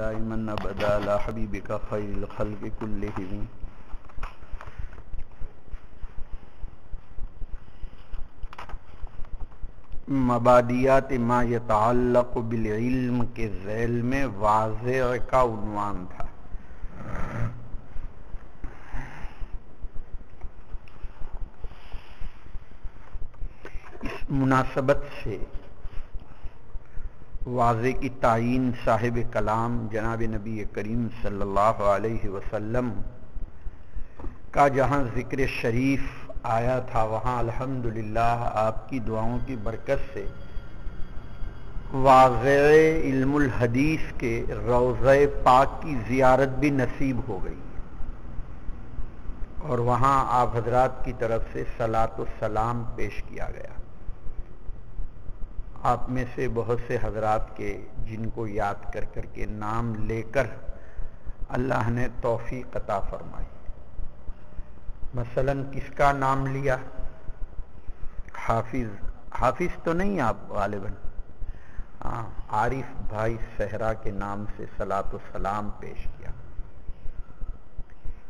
دائما ابدا لا حبیبک خیر الخلق کلہم. مبادیات ما یتعلق بالعلم کے ذیل میں واضح کا عنوان تھا. اس مناسبت سے واضح کی تعین صاحب کلام جناب نبی کریم صلی اللہ علیہ وسلم کا جہاں ذکر شریف آیا تھا وہاں الحمدللہ آپ کی دعاؤں کی برکت سے واضح علم الحدیث کے روضہ پاک کی زیارت بھی نصیب ہو گئی اور وہاں آپ حضرات کی طرف سے صلاۃ و سلام پیش کیا گیا. آپ میں سے بہت سے حضرات کے جن کو یاد کر کر کے نام لے کر اللہ نے توفیق عطا فرمائی. مثلا کس کا نام لیا؟ حافظ تو نہیں آپ غالباً، عارف بھائی صحرا کے نام سے صلاۃ و سلام پیش کیا.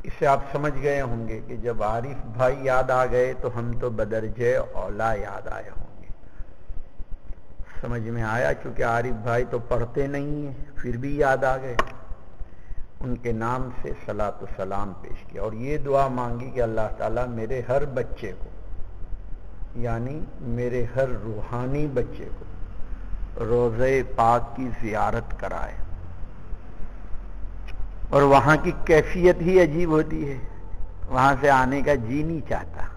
اس سے آپ سمجھ گئے ہوں گے کہ جب عارف بھائی یاد آ گئے تو ہم تو بدرجہ اولا یاد آئے ہوں گے. سمجھ میں آیا؟ چونکہ عارف بھائی تو پڑھتے نہیں ہیں پھر بھی یاد آ گئے. ان کے نام سے صلاۃ و سلام پیش کیا اور یہ دعا مانگی کہ اللہ تعالیٰ میرے ہر بچے کو، یعنی میرے ہر روحانی بچے کو روضہ پاک کی زیارت کرائے. اور وہاں کی کیفیت ہی عجیب ہوتی ہے، وہاں سے آنے کا جی نہیں چاہتا.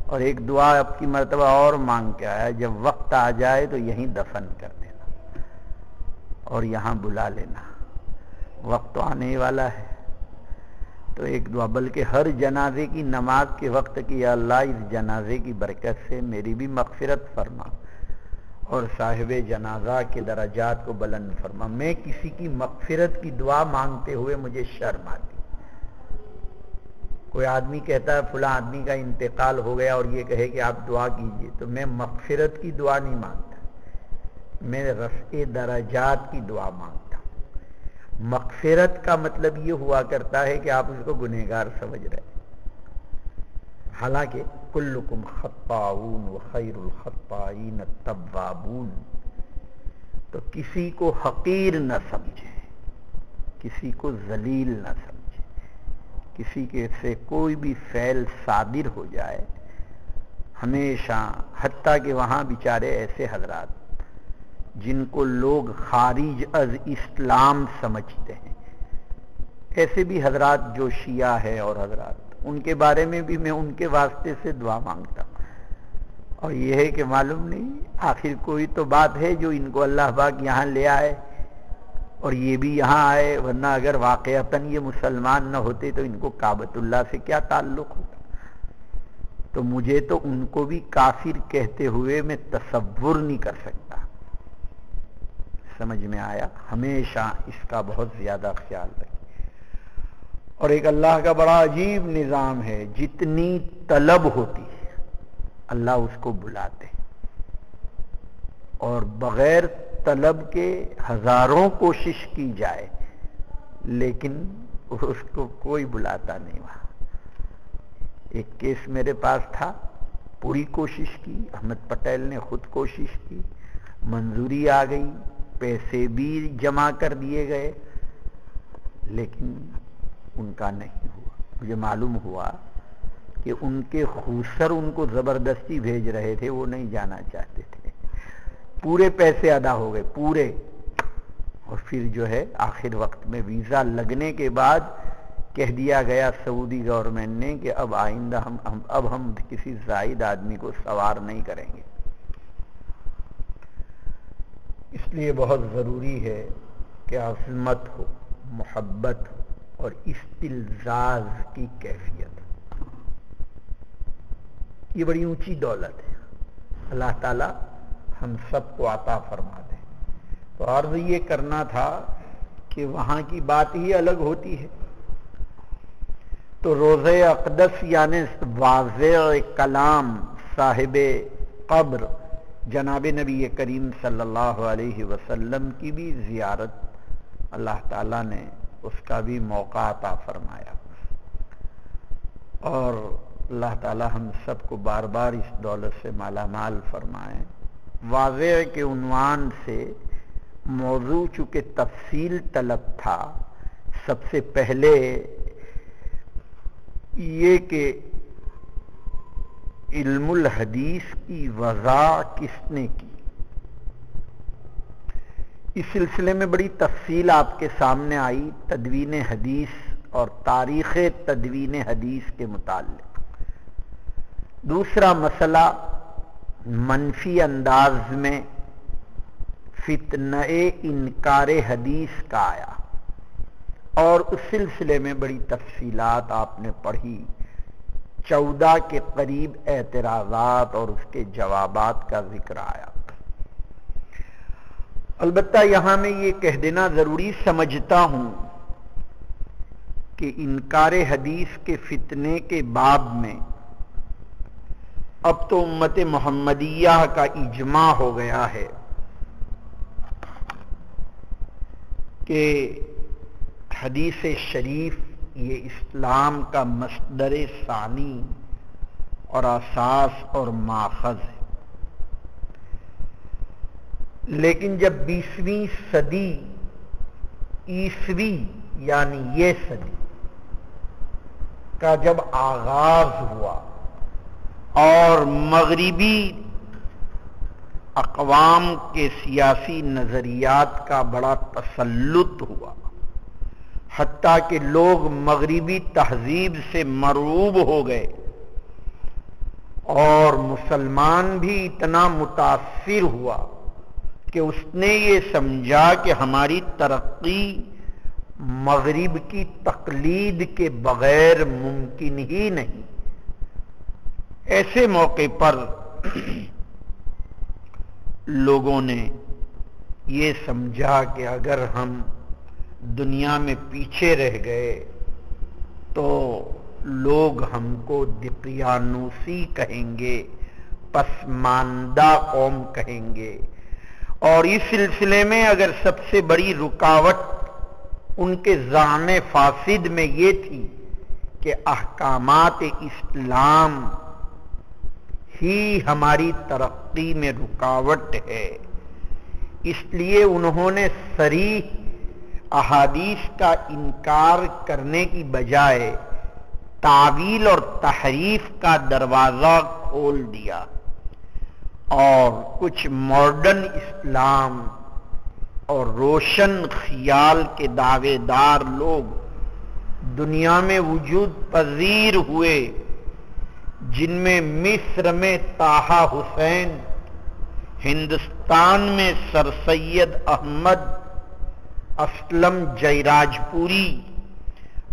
اور ایک دعا اب کی مرتبہ اور مانگ کے آیا، جب وقت آ جائے تو یہیں دفن کر دینا اور یہاں بلا لینا. وقت تو آنے والا ہے تو ایک دعا، بلکہ ہر جنازے کی نماز کے وقت کی یا اللہ اس جنازے کی برکت سے میری بھی مغفرت فرما اور صاحب جنازہ کے درجات کو بلند فرما. میں کسی کی مغفرت کی دعا مانگتے ہوئے مجھے شرم آتی. کوئی آدمی کہتا ہے فلاں آدمی کا انتقال ہو گیا اور یہ کہے کہ آپ دعا کیجئے، تو میں مغفرت کی دعا نہیں مانگتا، میں رفع درجات کی دعا مانگتا. مغفرت کا مطلب یہ ہوا کرتا ہے کہ آپ اس کو گنہگار سمجھ رہے، حالانکہ کلکم خطاؤون وخیر الخطائین التوابون. تو کسی کو حقیر نہ سمجھے، کسی کو ذلیل نہ سمجھے، کسی کے سے کوئی بھی فعل صادر ہو جائے ہمیشہ، حتیٰ کہ وہاں بیچارے ایسے حضرات جن کو لوگ خارج از اسلام سمجھتے ہیں، ایسے بھی حضرات جو شیعہ ہے اور حضرات، ان کے بارے میں بھی میں ان کے واسطے سے دعا مانگتا ہوں. اور یہ ہے کہ معلوم نہیں آخر کوئی تو بات ہے جو ان کو اللہ پاک یہاں لے آئے اور یہ بھی یہاں آئے، ورنہ اگر واقعتاً یہ مسلمان نہ ہوتے تو ان کو کعبۃ اللہ سے کیا تعلق ہوتا. تو مجھے تو ان کو بھی کافر کہتے ہوئے میں تصور نہیں کر سکتا. سمجھ میں آیا؟ ہمیشہ اس کا بہت زیادہ خیال رکھیں. اور ایک اللہ کا بڑا عجیب نظام ہے، جتنی طلب ہوتی ہے اللہ اس کو بلاتے ہیں، اور بغیر طلب کے ہزاروں کوشش کی جائے لیکن اس کو کوئی بلاتا نہیں. وہاں ایک کیس میرے پاس تھا، پوری کوشش کی، احمد پٹیل نے خود کوشش کی، منظوری آ گئی، پیسے بھی جمع کر دیے گئے، لیکن ان کا نہیں ہوا. مجھے معلوم ہوا کہ ان کے خوسر ان کو زبردستی بھیج رہے تھے، وہ نہیں جانا چاہتے تھے. پورے پیسے ادا ہو گئے پورے، اور پھر جو ہے آخر وقت میں ویزا لگنے کے بعد کہہ دیا گیا سعودی گورنمنٹ نے کہ اب آئندہ ہم کسی زائد آدمی کو سوار نہیں کریں گے. اس لیے بہت ضروری ہے کہ عظمت ہو، محبت ہو اور استلزاز کی کیفیت ہو. یہ بڑی اونچی دولت ہے، اللہ تعالی ہم سب کو عطا فرما دے. تو عرض یہ کرنا تھا کہ وہاں کی بات ہی الگ ہوتی ہے. تو روضہ اقدس یعنی واضح کلام صاحب قبر جناب نبی کریم صلی اللہ علیہ وسلم کی بھی زیارت اللہ تعالیٰ نے اس کا بھی موقع عطا فرمایا، اور اللہ تعالیٰ ہم سب کو بار بار اس دولت سے مالا مال فرمائیں۔ واضح ہے کہ عنوان سے موضوع چونکہ تفصیل طلب تھا، سب سے پہلے یہ کہ علم الحدیث کی وضع کس نے کی، اس سلسلے میں بڑی تفصیل آپ کے سامنے آئی تدوین حدیث اور تاریخ تدوین حدیث کے متعلق۔ دوسرا مسئلہ منفی انداز میں فتنہ انکار حدیث کا آیا، اور اس سلسلے میں بڑی تفصیلات آپ نے پڑھی، 14 کے قریب اعتراضات اور اس کے جوابات کا ذکر آیا۔ البتہ یہاں میں یہ کہہ دینا ضروری سمجھتا ہوں کہ انکار حدیث کے فتنے کے باب میں اب تو امت محمدیہ کا اجماع ہو گیا ہے کہ حدیث شریف یہ اسلام کا مصدر ثانی اور اساس اور ماخذ ہے، لیکن جب 20ویں صدی عیسوی یعنی یہ صدی کا جب آغاز ہوا اور مغربی اقوام کے سیاسی نظریات کا بڑا تسلط ہوا، حتیٰ کہ لوگ مغربی تہذیب سے مرعوب ہو گئے، اور مسلمان بھی اتنا متاثر ہوا کہ اس نے یہ سمجھا کہ ہماری ترقی مغرب کی تقلید کے بغیر ممکن ہی نہیں۔ ایسے موقع پر لوگوں نے یہ سمجھا کہ اگر ہم دنیا میں پیچھے رہ گئے تو لوگ ہم کو دقیانوسی کہیں گے، پسماندہ قوم کہیں گے، اور اس سلسلے میں اگر سب سے بڑی رکاوٹ ان کے ظان فاسد میں یہ تھی کہ احکامات اسلام ہی ہماری ترقی میں رکاوٹ ہے، اس لیے انہوں نے صریح احادیث کا انکار کرنے کی بجائے تعویل اور تحریف کا دروازہ کھول دیا، اور کچھ ماڈرن اسلام اور روشن خیال کے دعوے دار لوگ دنیا میں وجود پذیر ہوئے، جن میں مصر میں طٰہٰ حسین، ہندوستان میں سر سید احمد اسلم جیراج پوری،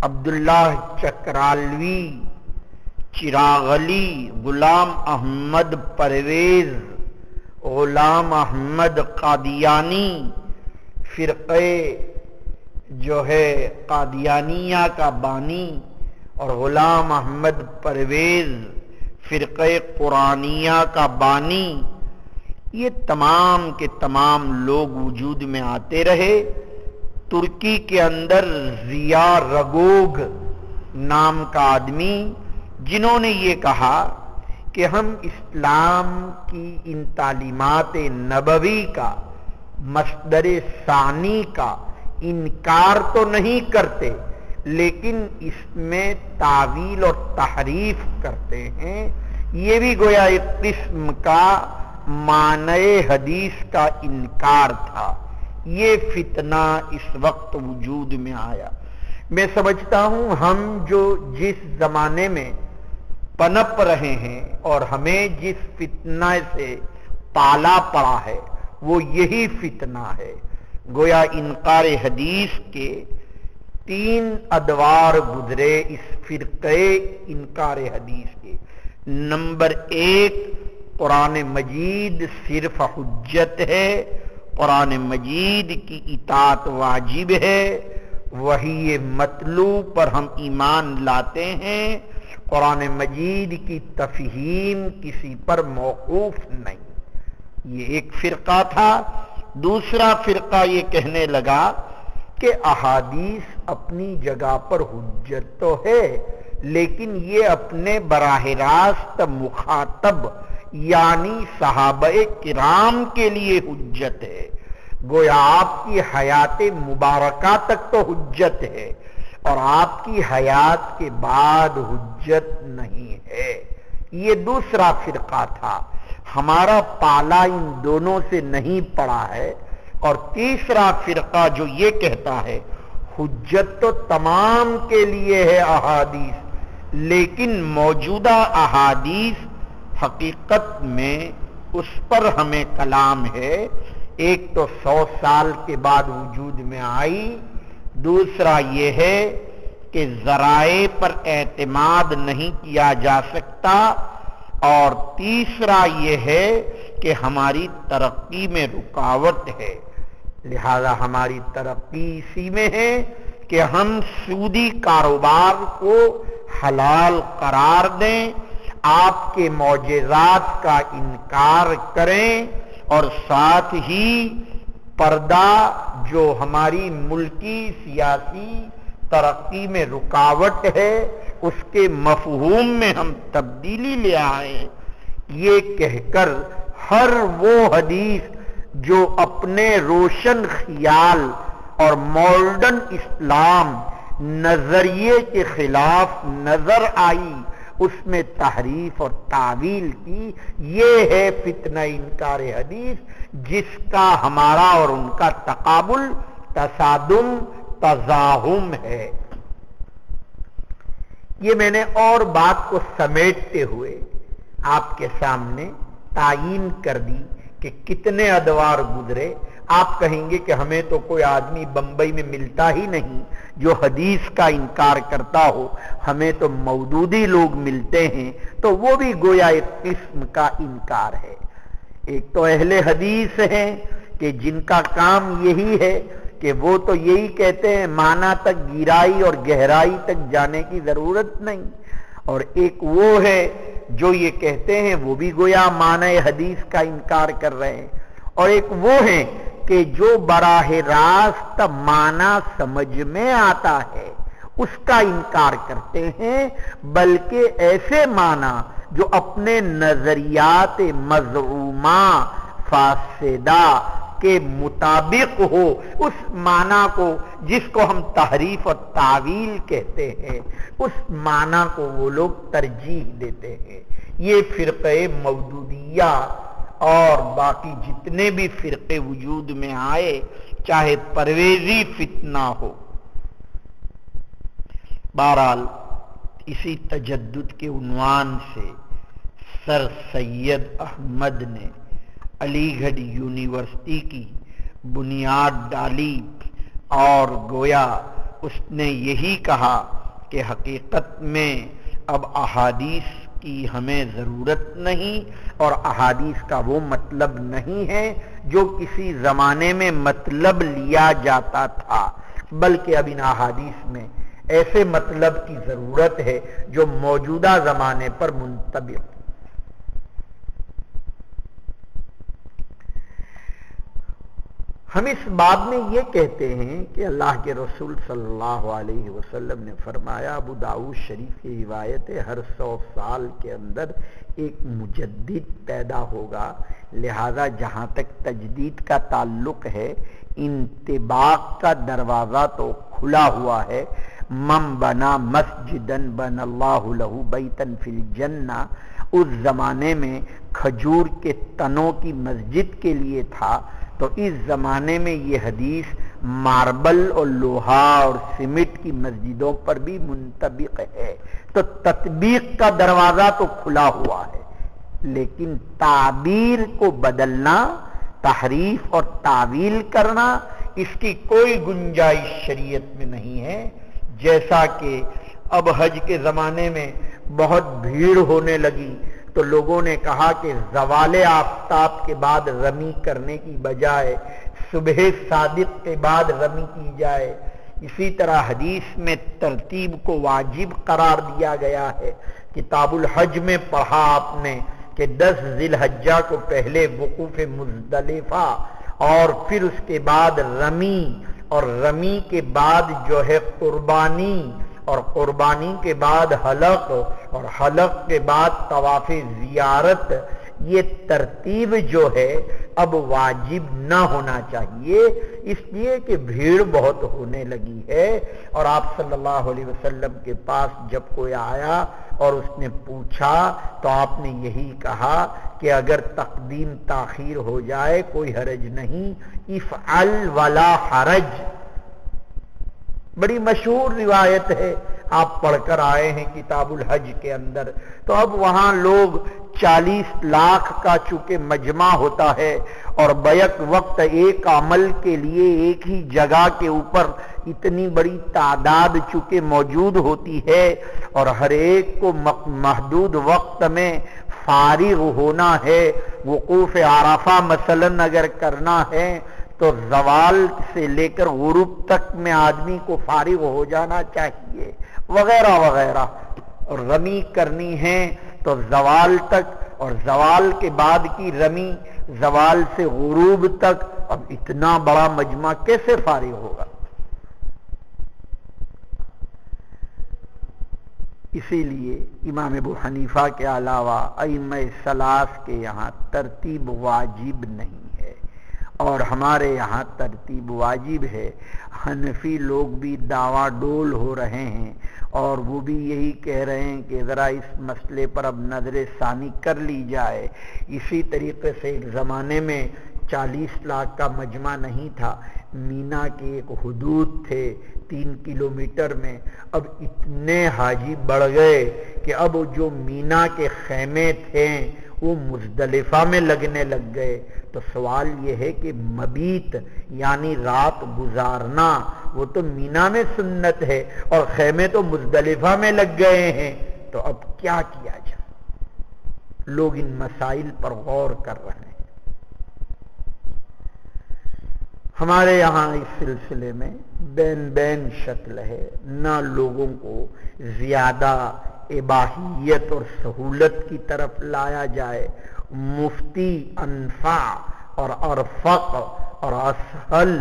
عبداللہ چکرالوی، چراغ علی، غلام احمد پرویز، غلام احمد قادیانی، فرقے جو ہے قادیانیہ کا بانی، اور غلام احمد پرویز فرقے قرآنیہ کا بانی، یہ تمام کے تمام لوگ وجود میں آتے رہے۔ ترکی کے اندر ضیا رگوگ نام کا آدمی، جنہوں نے یہ کہا کہ ہم اسلام کی ان تعلیمات نبوی کا مصدر ثانی کا انکار تو نہیں کرتے، لیکن اس میں تعویل اور تحریف کرتے ہیں، یہ بھی گویا ایک قسم کا معنی حدیث کا انکار تھا۔ یہ فتنہ اس وقت وجود میں آیا۔ میں سمجھتا ہوں ہم جو جس زمانے میں پنپ رہے ہیں اور ہمیں جس فتنہ سے پالا پڑا ہے وہ یہی فتنہ ہے۔ گویا انکار حدیث کے 3 ادوار گزرے اس فرقے انکار حدیث کے۔ نمبر 1، قرآن مجید صرف حجت ہے، قرآن مجید کی اطاعت واجب ہے، وحی مطلوب پر ہم ایمان لاتے ہیں، قرآن مجید کی تفہیم کسی پر موقوف نہیں۔ یہ ایک فرقہ تھا۔ دوسرا فرقہ یہ کہنے لگا کہ احادیث اپنی جگہ پر حجت تو ہے، لیکن یہ اپنے براہ راست مخاطب یعنی صحابہ کرام کے لیے حجت ہے، گویا آپ کی حیات مبارکہ تک تو حجت ہے اور آپ کی حیات کے بعد حجت نہیں ہے۔ یہ دوسرا فرقہ تھا، ہمارا پالا ان دونوں سے نہیں پڑا ہے۔ اور تیسرا فرقہ جو یہ کہتا ہے حجت تو تمام کے لیے ہے احادیث، لیکن موجودہ احادیث حقیقت میں اس پر ہمیں کلام ہے، ایک تو 100 سال کے بعد وجود میں آئی، دوسرا یہ ہے کہ ذرائع پر اعتماد نہیں کیا جا سکتا، اور تیسرا یہ ہے کہ ہماری ترقی میں رکاوٹ ہے۔ لہذا ہماری ترقی اسی میں ہے کہ ہم سودی کاروبار کو حلال قرار دیں، آپ کے معجزات کا انکار کریں، اور ساتھ ہی پردہ جو ہماری ملکی سیاسی ترقی میں رکاوٹ ہے اس کے مفہوم میں ہم تبدیلی لے آئیں۔ یہ کہہ کر ہر وہ حدیث جو اپنے روشن خیال اور ماڈرن اسلام نظریے کے خلاف نظر آئی، اس میں تحریف اور تعویل کی، یہ ہے فتنہ انکار حدیث، جس کا ہمارا اور ان کا تقابل، تصادم، تزاحم ہے۔ یہ میں نے اور بات کو سمیٹتے ہوئے آپ کے سامنے تعیین کر دی کہ کتنے ادوار گزرے۔ آپ کہیں گے کہ ہمیں تو کوئی آدمی بمبئی میں ملتا ہی نہیں جو حدیث کا انکار کرتا ہو، ہمیں تو مودودی لوگ ملتے ہیں، تو وہ بھی گویا ایک قسم کا انکار ہے۔ ایک تو اہل حدیث ہیں کہ جن کا کام یہی ہے کہ وہ تو یہی کہتے ہیں معنی تک گہرائی اور گہرائی تک جانے کی ضرورت نہیں، اور ایک وہ ہے جو یہ کہتے ہیں وہ بھی گویا معنی حدیث کا انکار کر رہے ہیں، اور ایک وہ ہیں کہ جو براہ راست معنی سمجھ میں آتا ہے اس کا انکار کرتے ہیں، بلکہ ایسے معنی جو اپنے نظریات مزعومہ فاسدہ کے مطابق ہو، اس معنی کو جس کو ہم تحریف اور تعویل کہتے ہیں، اس معنی کو وہ لوگ ترجیح دیتے ہیں۔ یہ فرقہ مودودیہ اور باقی جتنے بھی فرقے وجود میں آئے، چاہے پرویزی فتنہ ہو، بہرحال اسی تجدد کے عنوان سے سر سید احمد نے علی گڑھ یونیورسٹی کی بنیاد ڈالی، اور گویا اس نے یہی کہا کہ حقیقت میں اب احادیث کی ہمیں ضرورت نہیں، اور احادیث کا وہ مطلب نہیں ہے جو کسی زمانے میں مطلب لیا جاتا تھا، بلکہ اب ان احادیث میں ایسے مطلب کی ضرورت ہے جو موجودہ زمانے پر منطبق۔ ہم اس بات میں یہ کہتے ہیں کہ اللہ کے رسول صلی اللہ علیہ وسلم نے فرمایا، ابو داؤد شریف کی روایت ہے، ہر 100 سال کے اندر ایک مجدد پیدا ہوگا، لہذا جہاں تک تجدید کا تعلق ہے انطباق کا دروازہ تو کھلا ہوا ہے۔ من بنا مسجدن بن اللہ لہ بیتن فی الجنہ، اس زمانے میں کھجور کے تنوں کی مسجد کے لیے تھا، تو اس زمانے میں یہ حدیث ماربل اور لوہا اور سیمنٹ کی مسجدوں پر بھی منطبق ہے، تو تطبیق کا دروازہ تو کھلا ہوا ہے، لیکن تعبیر کو بدلنا، تحریف اور تعویل کرنا، اس کی کوئی گنجائش شریعت میں نہیں ہے۔ جیسا کہ اب حج کے زمانے میں بہت بھیڑ ہونے لگی تو لوگوں نے کہا کہ زوال آفتاب کے بعد رمی کرنے کی بجائے صبح صادق کے بعد رمی کی جائے۔ اسی طرح حدیث میں ترتیب کو واجب قرار دیا گیا ہے۔ کتاب الحج میں پڑھا آپ نے کہ 10 ذی الحجہ کو پہلے وقوف مزدلفہ اور پھر اس کے بعد رمی اور رمی کے بعد جو ہے قربانی، اور قربانی کے بعد حلق، اور حلق کے بعد طواف زیارت، یہ ترتیب جو ہے اب واجب نہ ہونا چاہیے، اس لیے کہ بھیڑ بہت ہونے لگی ہے۔ اور آپ صلی اللہ علیہ وسلم کے پاس جب کوئی آیا اور اس نے پوچھا تو آپ نے یہی کہا کہ اگر تقدیم تاخیر ہو جائے کوئی حرج نہیں، افعل ولا حرج۔ بڑی مشہور روایت ہے، آپ پڑھ کر آئے ہیں کتاب الحج کے اندر۔ تو اب وہاں لوگ 40 لاکھ کا چونکہ مجمع ہوتا ہے اور بیک وقت ایک عمل کے لیے ایک ہی جگہ کے اوپر اتنی بڑی تعداد چونکہ موجود ہوتی ہے اور ہر ایک کو محدود وقت میں فارغ ہونا ہے، وقوف عرفہ مثلا اگر کرنا ہے تو زوال سے لے کر غروب تک میں آدمی کو فارغ ہو جانا چاہیے، وغیرہ وغیرہ، اور رمی کرنی ہے تو زوال تک، اور زوال کے بعد کی رمی زوال سے غروب تک۔ اب اتنا بڑا مجمع کیسے فارغ ہوگا؟ اسی لیے امام ابو حنیفہ کے علاوہ ائمہ ثلاث کے یہاں ترتیب واجب نہیں ہے، اور ہمارے یہاں ترتیب واجب ہے۔ حنفی لوگ بھی دعویٰ ڈول ہو رہے ہیں اور وہ بھی یہی کہہ رہے ہیں کہ ذرا اس مسئلے پر اب نظر ثانی کر لی جائے۔ اسی طریقے سے ایک زمانے میں 40 لاکھ کا مجمع نہیں تھا، مینا کے ایک حدود تھے 3 کلومیٹر میں، اب اتنے حاجی بڑھ گئے کہ اب جو مینا کے خیمے تھے وہ مزدلفہ میں لگنے لگ گئے۔ تو سوال یہ ہے کہ مبیت یعنی رات گزارنا وہ تو مینا میں سنت ہے اور خیمے تو مزدلفہ میں لگ گئے ہیں، تو اب کیا کیا جائے؟ لوگ ان مسائل پر غور کر رہے ہیں۔ ہمارے یہاں اس سلسلے میں بین شکل ہے، نہ لوگوں کو زیادہ اباحیت اور سہولت کی طرف لایا جائے۔ مفتی انفع اور ارفق اور اسہل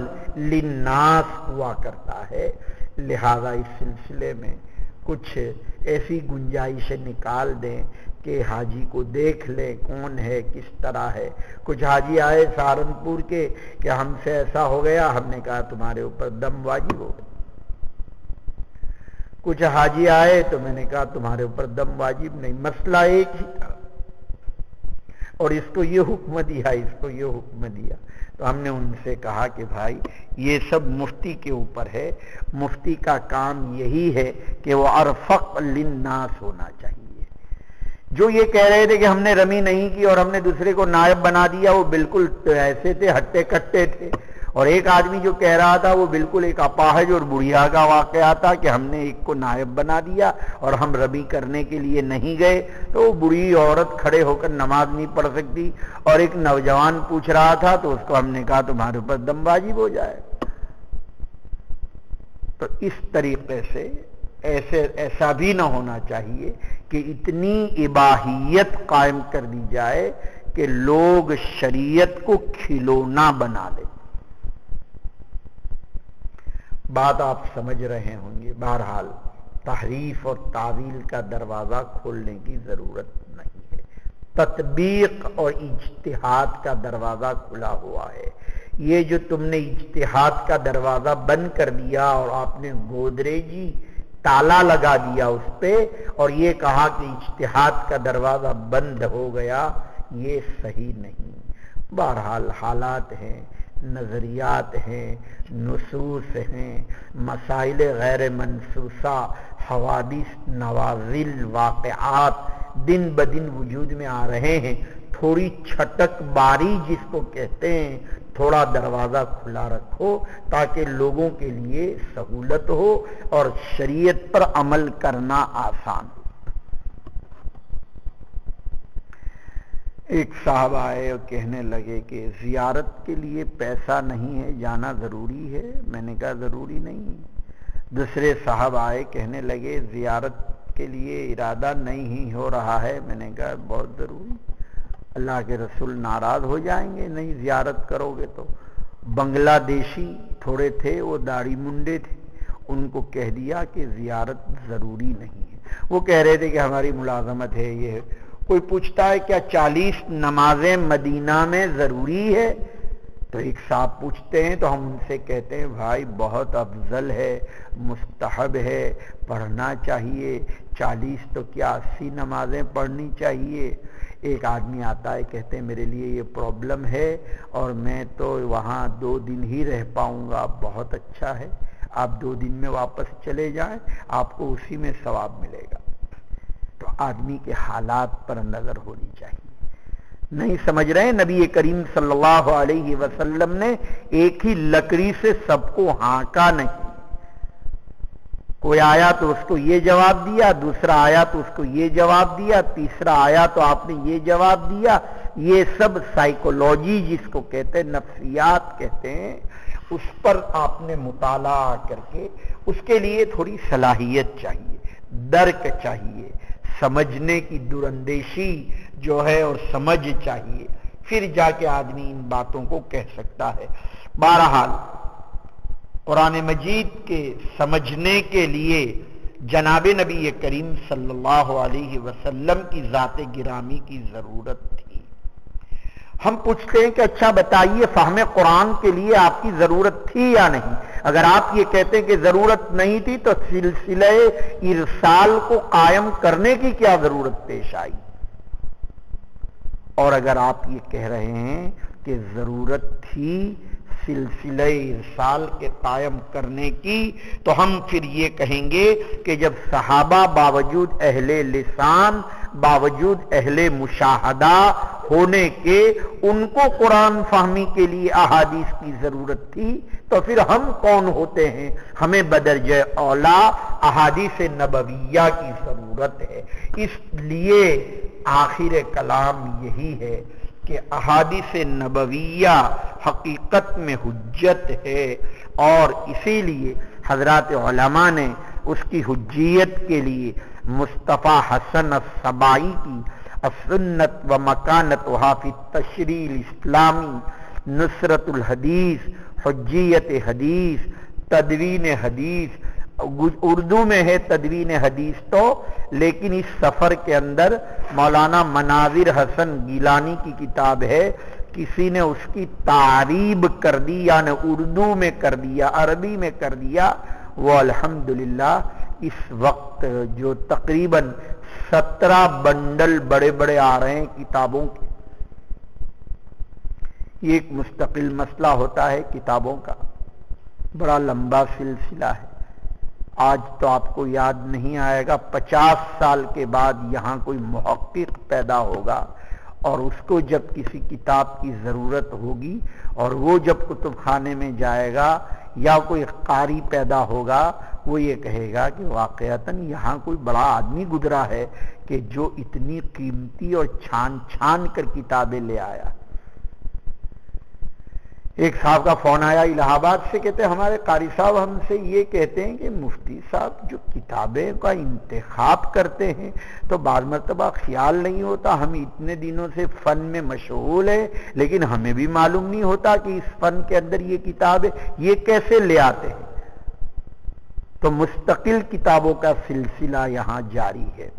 للناس ہوا کرتا ہے، لہذا اس سلسلے میں کچھ ایسی گنجائشیں نکال دیں کہ حاجی کو دیکھ لیں کون ہے کس طرح ہے۔ کچھ حاجی آئے سہارنپور کے کہ ہم سے ایسا ہو گیا، ہم نے کہا تمہارے اوپر دم واجب ہو گیا۔ کچھ حاجی آئے تو میں نے کہا تمہارے اوپر دم واجب نہیں، مسئلہ ایک ہی تھا اور اس کو یہ حکم دیا، اس کو یہ حکم دیا۔ تو ہم نے ان سے کہا کہ بھائی یہ سب مفتی کے اوپر ہے، مفتی کا کام یہی ہے کہ وہ ارفق للناس ہونا چاہیے۔ جو یہ کہہ رہے تھے کہ ہم نے رمی نہیں کی اور ہم نے دوسرے کو نائب بنا دیا، وہ بالکل ایسے تھے، ہٹے کٹے تھے۔ اور ایک آدمی جو کہہ رہا تھا وہ بالکل ایک اپاہج اور بڑھیا کا واقعہ تھا کہ ہم نے ایک کو نائب بنا دیا اور ہم رمی کرنے کے لیے نہیں گئے، تو وہ بڑھی عورت کھڑے ہو کر نماز نہیں پڑھ سکتی، اور ایک نوجوان پوچھ رہا تھا تو اس کو ہم نے کہا تمہارے اوپر دم واجب ہو جائے۔ تو اس طریقے سے ایسا بھی نہ ہونا چاہیے کہ اتنی اباحیت قائم کر دی جائے کہ لوگ شریعت کو کھلونا بنا لیں۔ بات آپ سمجھ رہے ہوں گے۔ بہرحال تحریف اور تعویل کا دروازہ کھولنے کی ضرورت نہیں ہے، تطبیق اور اجتہاد کا دروازہ کھلا ہوا ہے۔ یہ جو تم نے اجتہاد کا دروازہ بند کر دیا اور آپ نے گودریجی تالا لگا دیا اس پہ اور یہ کہا کہ اجتہاد کا دروازہ بند ہو گیا، یہ صحیح نہیں۔ بہرحال حالات ہیں، نظریات ہیں، نصوص ہیں، مسائل غیر منصوصہ، حوادث، نوازل، واقعات دن بدن وجود میں آ رہے ہیں۔ تھوڑی چھٹک باری جس کو کہتے ہیں، تھوڑا دروازہ کھلا رکھو تاکہ لوگوں کے لیے سہولت ہو اور شریعت پر عمل کرنا آسان ہو۔ ایک صاحب آئے اور کہنے لگے کہ زیارت کے لیے پیسہ نہیں ہے، جانا ضروری ہے؟ میں نے کہا ضروری نہیں۔ دوسرے صاحب آئے کہنے لگے زیارت کے لیے ارادہ نہیں ہی ہو رہا ہے، میں نے کہا بہت ضروری، اللہ کے رسول ناراض ہو جائیں گے نہیں زیارت کرو گے تو۔ بنگلہ دیشی تھوڑے تھے، وہ داڑھی منڈے تھے، ان کو کہہ دیا کہ زیارت ضروری نہیں ہے۔ وہ کہہ رہے تھے کہ ہماری ملازمت ہے، یہ ہے۔ کوئی پوچھتا ہے کیا 40 نمازیں مدینہ میں ضروری ہے؟ تو ایک صاحب پوچھتے ہیں تو ہم ان سے کہتے ہیں بھائی بہت افضل ہے، مستحب ہے، پڑھنا چاہیے۔ 40 تو کیا 80 نمازیں پڑھنی چاہیے۔ ایک آدمی آتا ہے، کہتے ہیں میرے لیے یہ پرابلم ہے اور میں تو وہاں 2 دن ہی رہ پاؤں گا۔ بہت اچھا ہے، آپ 2 دن میں واپس چلے جائیں، آپ کو اسی میں ثواب ملے گا۔ تو آدمی کے حالات پر نظر ہونی چاہیے۔ نہیں سمجھ رہے ہیں؟ نبی کریم صلی اللہ علیہ وسلم نے ایک ہی لکڑی سے سب کو ہانکا نہیں۔ کوئی آیا تو اس کو یہ جواب دیا، دوسرا آیا تو اس کو یہ جواب دیا، تیسرا آیا تو آپ نے یہ جواب دیا۔ یہ سب سائیکولوجی جس کو کہتے ہیں، نفسیات کہتے ہیں، اس پر آپ نے مطالعہ کر کے اس کے لیے تھوڑی صلاحیت چاہیے، درک چاہیے، سمجھنے کی دراندیشی جو ہے اور سمجھ چاہیے، پھر جا کے آدمی ان باتوں کو کہہ سکتا ہے۔ بہرحال قرآن مجید کے سمجھنے کے لیے جناب نبی کریم صلی اللہ علیہ وسلم کی ذات گرامی کی ضرورت تھی۔ ہم پوچھتے ہیں کہ اچھا بتائیے فہم قرآن کے لیے آپ کی ضرورت تھی یا نہیں؟ اگر آپ یہ کہتے ہیں کہ ضرورت نہیں تھی تو سلسلہ ارسال کو قائم کرنے کی کیا ضرورت پیش آئی؟ اور اگر آپ یہ کہہ رہے ہیں کہ ضرورت تھی سلسلہ ارسال کے قائم کرنے کی، تو ہم پھر یہ کہیں گے کہ جب صحابہ باوجود اہل لسان، باوجود اہل مشاہدہ ہونے کے ان کو قرآن فہمی کے لیے احادیث کی ضرورت تھی، تو پھر ہم کون ہوتے ہیں؟ ہمیں بدرجہ اولا احادیث نبویہ کی ضرورت ہے۔ اس لیے آخر کلام یہی ہے کہ احادیث نبویہ حقیقت میں حجت ہے، اور اسی لیے حضرات علماء نے اس کی حجیت کے لیے مصطفیٰ حسن السبائی کی السنت و مکانتها فی التشریع الاسلامی، نصرت الحدیث، حجیت حدیث، تدوین حدیث، اردو میں ہے تدوین حدیث تو، لیکن اس سفر کے اندر مولانا مناظر حسن گیلانی کی کتاب ہے، کسی نے اس کی تعریب کر دی، یعنی اردو میں کر دیا، عربی میں کر دیا۔ وہ الحمدللہ اس وقت جو تقریباً 17 بنڈل بڑے بڑے آ رہے ہیں کتابوں کے، یہ ایک مستقل مسئلہ ہوتا ہے کتابوں کا، بڑا لمبا سلسلہ ہے۔ آج تو آپ کو یاد نہیں آئے گا، 50 سال کے بعد یہاں کوئی محقق پیدا ہوگا اور اس کو جب کسی کتاب کی ضرورت ہوگی اور وہ جب کتب خانے میں جائے گا یا کوئی قاری پیدا ہوگا، وہ یہ کہے گا کہ واقعتاً یہاں کوئی بڑا آدمی گزرا ہے کہ جو اتنی قیمتی اور چھان چھان کر کتابیں لے آیا۔ ایک صاحب کا فون آیا الہ آباد سے، کہتے ہیں ہمارے قاری صاحب ہم سے یہ کہتے ہیں کہ مفتی صاحب جو کتابیں کا انتخاب کرتے ہیں تو بعض مرتبہ خیال نہیں ہوتا، ہم اتنے دنوں سے فن میں مشغول ہیں لیکن ہمیں بھی معلوم نہیں ہوتا کہ اس فن کے اندر یہ کتاب ہے، یہ کیسے لے آتے ہیں؟ تو مستقل کتابوں کا سلسلہ یہاں جاری ہے۔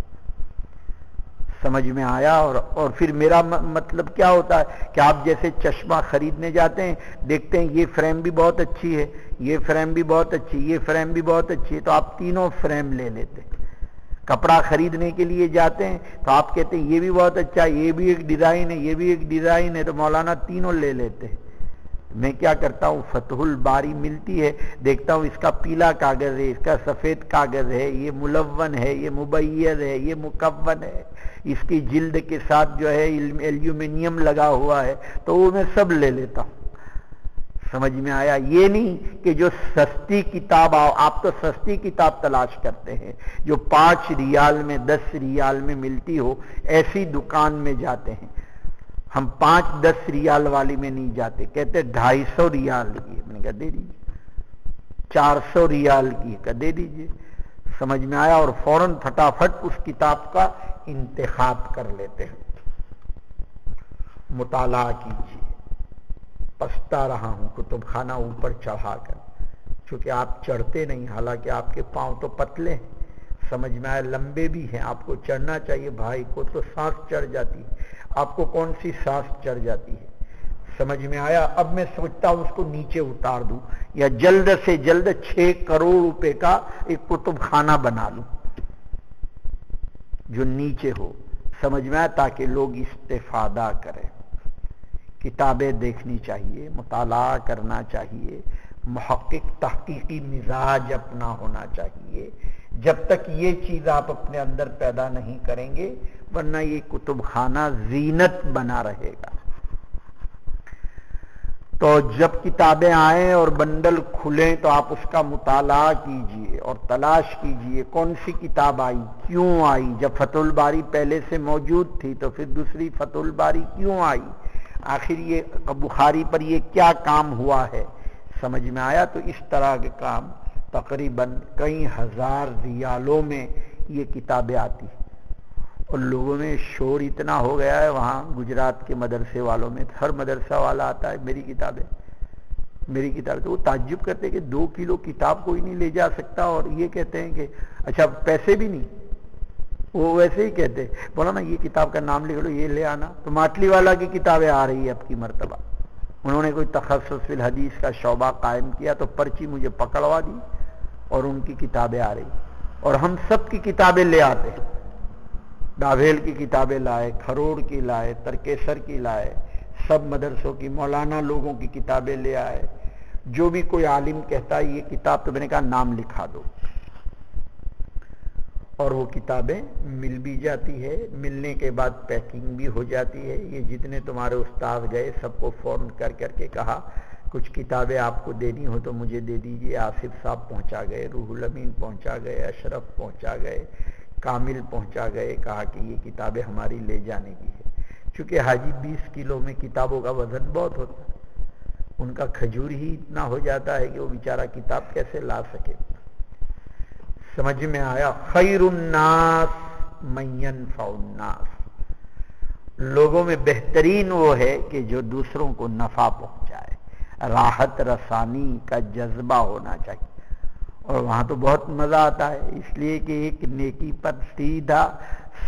سمجھ میں آیا؟ اور پھر میرا مطلب کیا ہوتا ہے کہ آپ جیسے چشمہ خریدنے جاتے ہیں، دیکھتے ہیں یہ فریم بھی بہت اچھی ہے، یہ فریم بھی بہت اچھی، یہ فریم بھی بہت اچھی ہے، تو آپ تینوں فریم لے لیتے ہیں۔ کپڑا خریدنے کے لیے جاتے ہیں تو آپ کہتے ہیں یہ بھی بہت اچھا ہے، یہ بھی ایک ڈیزائن ہے، یہ بھی ایک ڈیزائن ہے، تو مولانا تینوں لے لیتے ہیں۔ میں کیا کرتا ہوں، فتح الباری ملتی ہے، دیکھتا ہوں اس کا پیلا کاغذ ہے، اس کا سفید کاغذ ہے، یہ ملون ہے، یہ مبید ہے، یہ مکون ہے، اس کی جلد کے ساتھ جو ہے ایلومینیم لگا ہوا ہے، تو وہ میں سب لے لیتا ہوں۔ سمجھ میں آیا؟ یہ نہیں کہ جو سستی کتاب، آپ تو سستی کتاب تلاش کرتے ہیں جو 5 ریال میں 10 ریال میں ملتی ہو، ایسی دکان میں جاتے ہیں۔ ہم 5-10 ریال والی میں نہیں جاتے، کہتے 250 ریال کی، میں نے کہا دے دیجیے، 400 ریال کی کہا دے دیجیے۔ سمجھ میں آیا؟ اور فوراً پھٹافٹ اس کتاب کا انتخاب کر لیتے ہیں۔ مطالعہ کیجیے، پستا رہا ہوں کتب خانہ اوپر چڑھا کر، چونکہ آپ چڑھتے نہیں، حالانکہ آپ کے پاؤں تو پتلے ہیں، سمجھ میں آیا لمبے بھی ہیں، آپ کو چڑھنا چاہیے، بھائی کو تو سانس چڑھ جاتی ہے، آپ کو کون سی سانس چڑھ جاتی ہے؟ سمجھ میں آیا؟ اب میں سوچتا ہوں اس کو نیچے اتار دوں یا جلد سے جلد 6 کروڑ روپے کا ایک کتب خانہ بنا لوں جو نیچے ہو، سمجھ میں آیا، تاکہ لوگ استفادہ کریں۔ کتابیں دیکھنی چاہیے، مطالعہ کرنا چاہیے، محقق تحقیقی مزاج اپنا ہونا چاہیے۔ جب تک یہ چیز آپ اپنے اندر پیدا نہیں کریں گے، ورنہ یہ کتب خانہ زینت بنا رہے گا۔ تو جب کتابیں آئیں اور بنڈل کھلیں تو آپ اس کا مطالعہ کیجئے اور تلاش کیجئے کون سی کتاب آئی، کیوں آئی۔ جب فتح الباری پہلے سے موجود تھی تو پھر دوسری فتح الباری کیوں آئی، آخر یہ بخاری پر یہ کیا کام ہوا ہے، سمجھ میں آیا؟ تو اس طرح کے کام تقریباً کئی ہزار ریالوں میں یہ کتابیں آتی ہیں، اور لوگوں میں شور اتنا ہو گیا ہے وہاں گجرات کے مدرسے والوں میں، ہر مدرسہ والا آتا ہے میری کتابیں میری کتابیں، تو وہ تعجب کرتے ہیں کہ 2 کلو کتاب کوئی نہیں لے جا سکتا، اور یہ کہتے ہیں کہ اچھا پیسے بھی نہیں، وہ ویسے ہی کہتے بولا نا یہ کتاب کا نام لکھ لو یہ لے آنا۔ تو ماٹلی والا کی کتابیں آ رہی ہے اب کی مرتبہ، انہوں نے کوئی تخصص فی الحدیث کا شعبہ قائم کیا تو پرچی مجھے پکڑوا دی اور ان کی کتابیں آ رہی، اور ہم سب کی کتابیں لے آتے ہیں، ڈاویل کی کتابیں لائے، کھروڑ کی لائے، ترکیسر کی لائے، سب مدرسوں کی مولانا لوگوں کی کتابیں لے آئے، جو بھی کوئی عالم کہتا ہے یہ کتاب، تو میں نے کہا نام لکھا دو، اور وہ کتابیں مل بھی جاتی ہے، ملنے کے بعد پیکنگ بھی ہو جاتی ہے۔ یہ جتنے تمہارے استاد گئے سب کو فون کر کر کے کہا کچھ کتابیں آپ کو دینی ہو تو مجھے دے دیجئے، آصف صاحب پہنچا گئے، روح الامین پہنچا گئے، اشرف پہنچا گئے، کامل پہنچا گئے، کہا کہ یہ کتابیں ہماری لے جانے کی ہے، چونکہ حاجی 20 کلو میں کتابوں کا وزن بہت ہوتا ہے، ان کا کھجور ہی اتنا ہو جاتا ہے کہ وہ بیچارہ کتاب کیسے لا سکے۔ سمجھ میں آیا؟ خیر الناس من ينفع الناس، لوگوں میں بہترین وہ ہے کہ جو دوسروں کو نفع پہنچائے، راحت رسانی کا جذبہ ہونا چاہیے، اور وہاں تو بہت مزہ آتا ہے، اس لیے کہ ایک نیکی پر سیدھا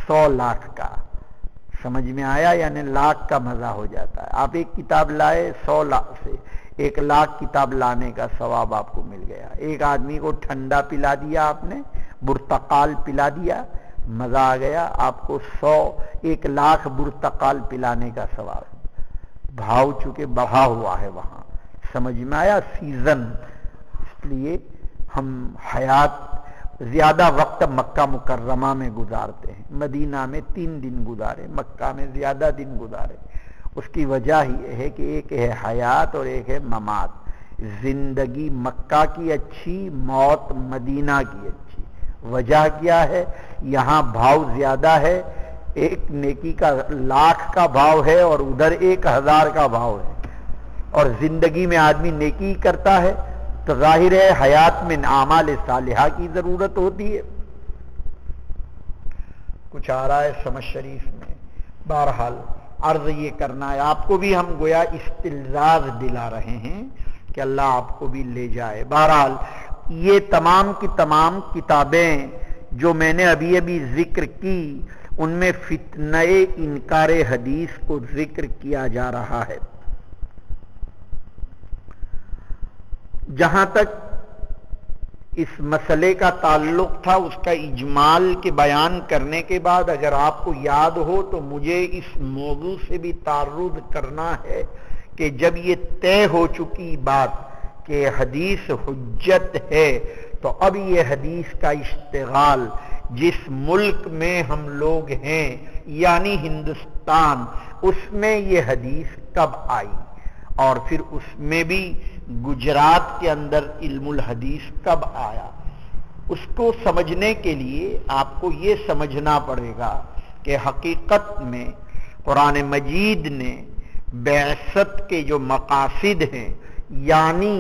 100 لاکھ کا، سمجھ میں آیا؟ یعنی لاکھ کا مزہ ہو جاتا ہے۔ آپ ایک کتاب لائے 100 لاکھ سے 1 لاکھ کتاب لانے کا ثواب آپ کو مل گیا۔ ایک آدمی کو ٹھنڈا پلا دیا آپ نے، برتقال پلا دیا، مزہ آ گیا، آپ کو 1 لاکھ برتقال پلانے کا ثواب۔ بھاؤ چونکہ بڑھا ہوا ہے وہاں، سمجھ میں آیا؟ سیزن، اس لیے ہم حیات زیادہ وقت مکہ مکرمہ میں گزارتے ہیں، مدینہ میں 3 دن گزارے، مکہ میں زیادہ دن گزارے۔ اس کی وجہ یہ ہے کہ ایک ہے حیات اور ایک ہے ممات، زندگی مکہ کی اچھی، موت مدینہ کی اچھی۔ وجہ کیا ہے؟ یہاں بھاؤ زیادہ ہے، ایک نیکی کا 1 لاکھ کا بھاؤ ہے اور ادھر 1000 کا بھاؤ ہے، اور زندگی میں آدمی نیکی کرتا ہے تو ظاہر ہے حیات میں اعمال صالحہ کی ضرورت ہوتی ہے۔ کچھ آ رہا ہے سمجھ شریف میں؟ بہرحال عرض یہ کرنا ہے، آپ کو بھی ہم گویا استلزاز دلا رہے ہیں کہ اللہ آپ کو بھی لے جائے۔ بہرحال یہ تمام کی تمام کتابیں جو میں نے ابھی ذکر کی، ان میں فتنہ انکار حدیث کو ذکر کیا جا رہا ہے۔ جہاں تک اس مسئلے کا تعلق تھا، اس کا اجمال کے بیان کرنے کے بعد اگر آپ کو یاد ہو تو مجھے اس موضوع سے بھی تعرض کرنا ہے کہ جب یہ طے ہو چکی بات کہ حدیث حجت ہے، تو اب یہ حدیث کا اشتغال جس ملک میں ہم لوگ ہیں یعنی ہندوستان، اس میں یہ حدیث کب آئی، اور پھر اس میں بھی گجرات کے اندر علم الحدیث کب آیا، اس کو سمجھنے کے لیے آپ کو یہ سمجھنا پڑے گا کہ حقیقت میں قرآن مجید نے بعثت کے جو مقاصد ہیں، یعنی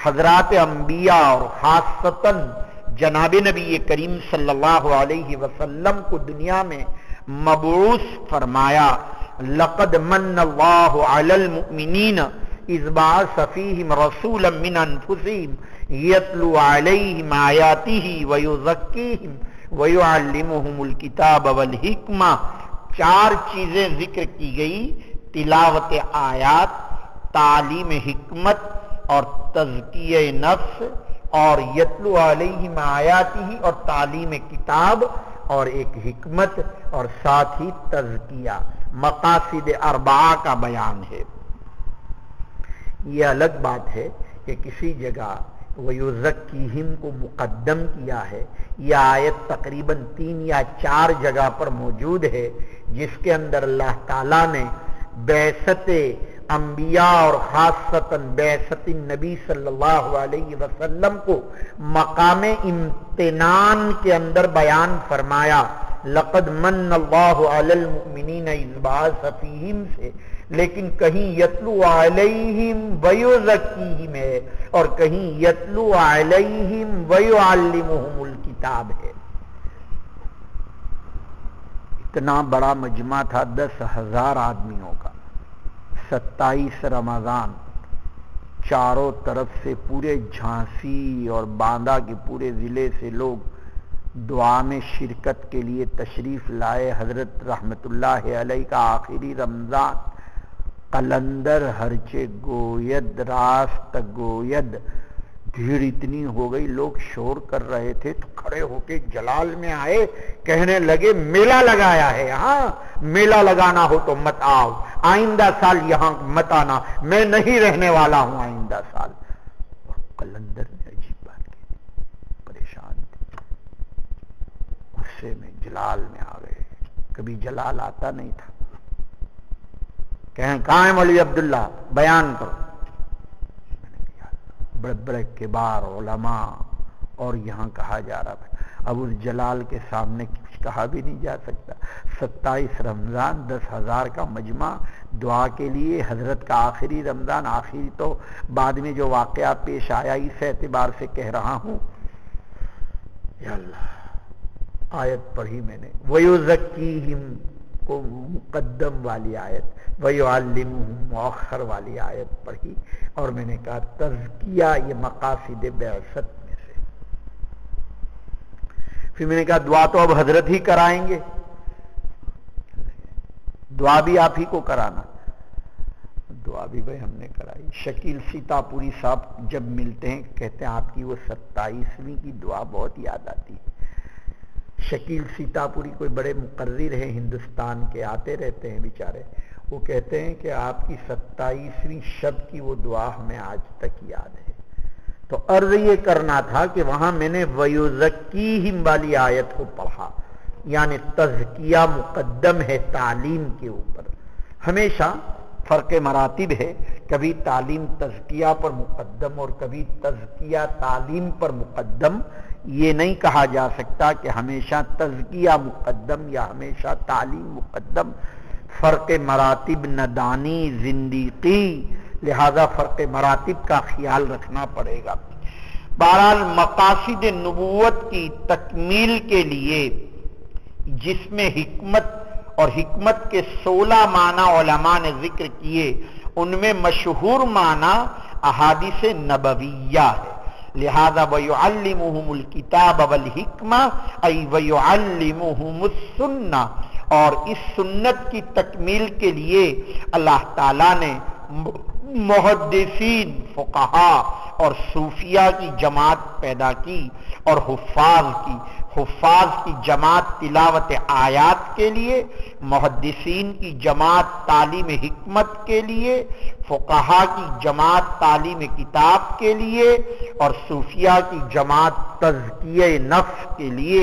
حضرات انبیاء اور خاصتاً جناب نبی کریم صلی اللہ علیہ وسلم کو دنیا میں مبعوث فرمایا، لقد من اللہ علی المؤمنین اذ بعث فیہم رسولا من انفسہم یتلو علیہم آیاتہ ویزکیہم ویعلمہم الکتاب والحکمہ. 4 چیزیں ذکر کی گئی: تلاوت آیات، تعلیم حکمت اور تزکیہ نفس، اور یتلو علیہم آیاتہ اور تعلیم کتاب، اور ایک حکمت، اور ساتھ ہی تزکیہ. مقاصد 4 کا بیان ہے. یہ الگ بات ہے کہ کسی جگہ وَيُزَكِّيهِمْ کو مقدم کیا ہے. یہ آیت تقریباً 3 یا 4 جگہ پر موجود ہے جس کے اندر اللہ تعالیٰ نے بعثت انبیاء اور خاصتاً بعثت نبی صلی اللہ علیہ وسلم کو مقام امتنان کے اندر بیان فرمایا. لقد من اللہ علی المؤمنین اذ بعث فیہم سے، لیکن کہیں یتلو علیہم ویزکیہم ہے اور کہیں یتلو علیہم ویعلمہم الکتاب ہے. اتنا بڑا مجمع تھا، 10,000 آدمیوں کا. 27 رمضان چاروں طرف سے پورے جھانسی اور باندہ کے پورے ضلع سے لوگ دعا میں شرکت کے لیے تشریف لائے. حضرت رحمت اللہ علیہ کا آخری رمضان، قلندر ہرچے گوید راست گوید. بھیڑ اتنی ہو گئی، لوگ شور کر رہے تھے تو کھڑے ہو کے جلال میں آئے، کہنے لگے میلہ لگایا ہے یہاں، میلہ لگانا ہو تو مت آؤ، آئندہ سال یہاں مت آنا، میں نہیں رہنے والا ہوں آئندہ سال. اور قلندر نے عجیب بات کی، پریشان تھے، غصے میں جلال میں آ گئے. کبھی جلال آتا نہیں تھا. کہیں کہاں ہے مولوی عبداللہ، بیان کرو. بڑے بڑے کبار علماء، اور یہاں کہا جا رہا تھا. اب اس جلال کے سامنے کچھ کہا بھی نہیں جا سکتا. 27 رمضان، 10,000 کا مجمع دعا کے لیے. حضرت کا آخری رمضان، آخری تو بعد میں جو واقعہ پیش آیا اس اعتبار سے کہہ رہا ہوں. یا اللہ، آیت پڑھی میں نے، وَيُزَكِّيهِمْ کو مقدم والی آیت، وَيُعَلِّمُهُمْ مؤخر والی آیت پڑھی، اور میں نے کہا تزکیہ یہ مقاصد بعثت میں سے. پھر میں نے کہا دعا تو اب حضرت ہی کرائیں گے، دعا بھی آپ ہی کو کرانا. دعا بھی بھائی ہم نے کرائی. شکیل سیتا پوری صاحب جب ملتے ہیں کہتے ہیں آپ کی وہ 27ویں کی دعا بہت یاد آتی ہے. شکیل سیتا پوری کوئی بڑے مقرر ہیں ہندوستان کے، آتے رہتے ہیں بیچارے. وہ کہتے ہیں کہ آپ کی 27ویں شب کی وہ دعا ہمیں آج تک یاد ہے. تو عرض یہ کرنا تھا کہ وہاں میں نے وَيُزَكِّيهِمْ والی آیت کو پڑھا، یعنی تزکیہ مقدم ہے تعلیم کے اوپر. ہمیشہ فرق مراتب ہے، کبھی تعلیم تزکیہ پر مقدم اور کبھی تزکیہ تعلیم پر مقدم. یہ نہیں کہا جا سکتا کہ ہمیشہ تزکیہ مقدم یا ہمیشہ تعلیم مقدم. فرق مراتب ندانی زندیقی، لہذا فرق مراتب کا خیال رکھنا پڑے گا. بہرحال مقاصد نبوت کی تکمیل کے لیے جس میں حکمت اور حکمت کے 16 معنی علماء نے ذکر کیے، ان میں مشہور معنی احادیث نبویہ ہے. لہذا وَيُعَلِّمُهُمُ الْكِتَابَ وَالْحِکْمَةَ ای وَيُعَلِّمُهُمُ السُّنَّةَ. اور اس سنت کی تکمیل کے لیے اللہ تعالیٰ نے محدثین، فقہا اور صوفیہ کی جماعت پیدا کی، اور حفاظ کی جماعت تلاوت آیات کے لیے، محدثین کی جماعت تعلیم حکمت کے لیے، فقہا کی جماعت تعلیم کتاب کے لیے، اور صوفیہ کی جماعت تزکیہ نفس کے لیے.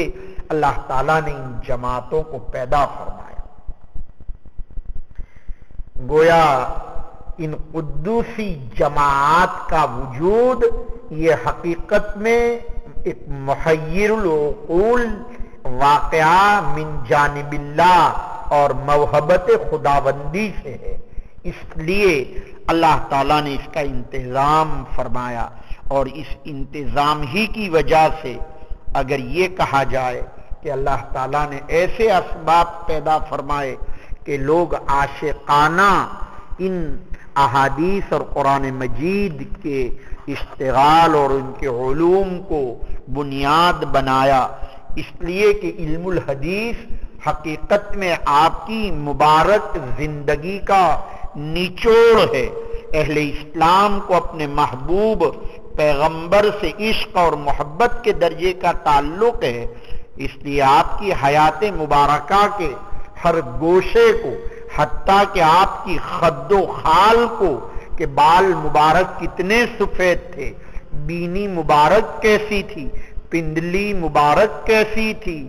اللہ تعالیٰ نے ان جماعتوں کو پیدا فرمایا. گویا ان قدوسی جماعت کا وجود یہ حقیقت میں ایک محیر العقول واقعہ من جانب اللہ اور موہبت خداوندی سے ہے. اس لیے اللہ تعالیٰ نے اس کا انتظام فرمایا، اور اس انتظام ہی کی وجہ سے اگر یہ کہا جائے کہ اللہ تعالیٰ نے ایسے اسباب پیدا فرمائے کہ لوگ عاشقانہ ان احادیث اور قرآن مجید کے اشتغال اور ان کے علوم کو بنیاد بنایا، اس لیے کہ علم الحدیث حقیقت میں آپ کی مبارک زندگی کا نچوڑ ہے۔ اہل اسلام کو اپنے محبوب پیغمبر سے عشق اور محبت کے درجے کا تعلق ہے، اس لیے آپ کی حیات مبارکہ کے ہر گوشے کو، حتیٰ کہ آپ کی خد و خال کو، کہ بال مبارک کتنے سفید تھے، بینی مبارک کیسی تھی، پندلی مبارک کیسی تھی،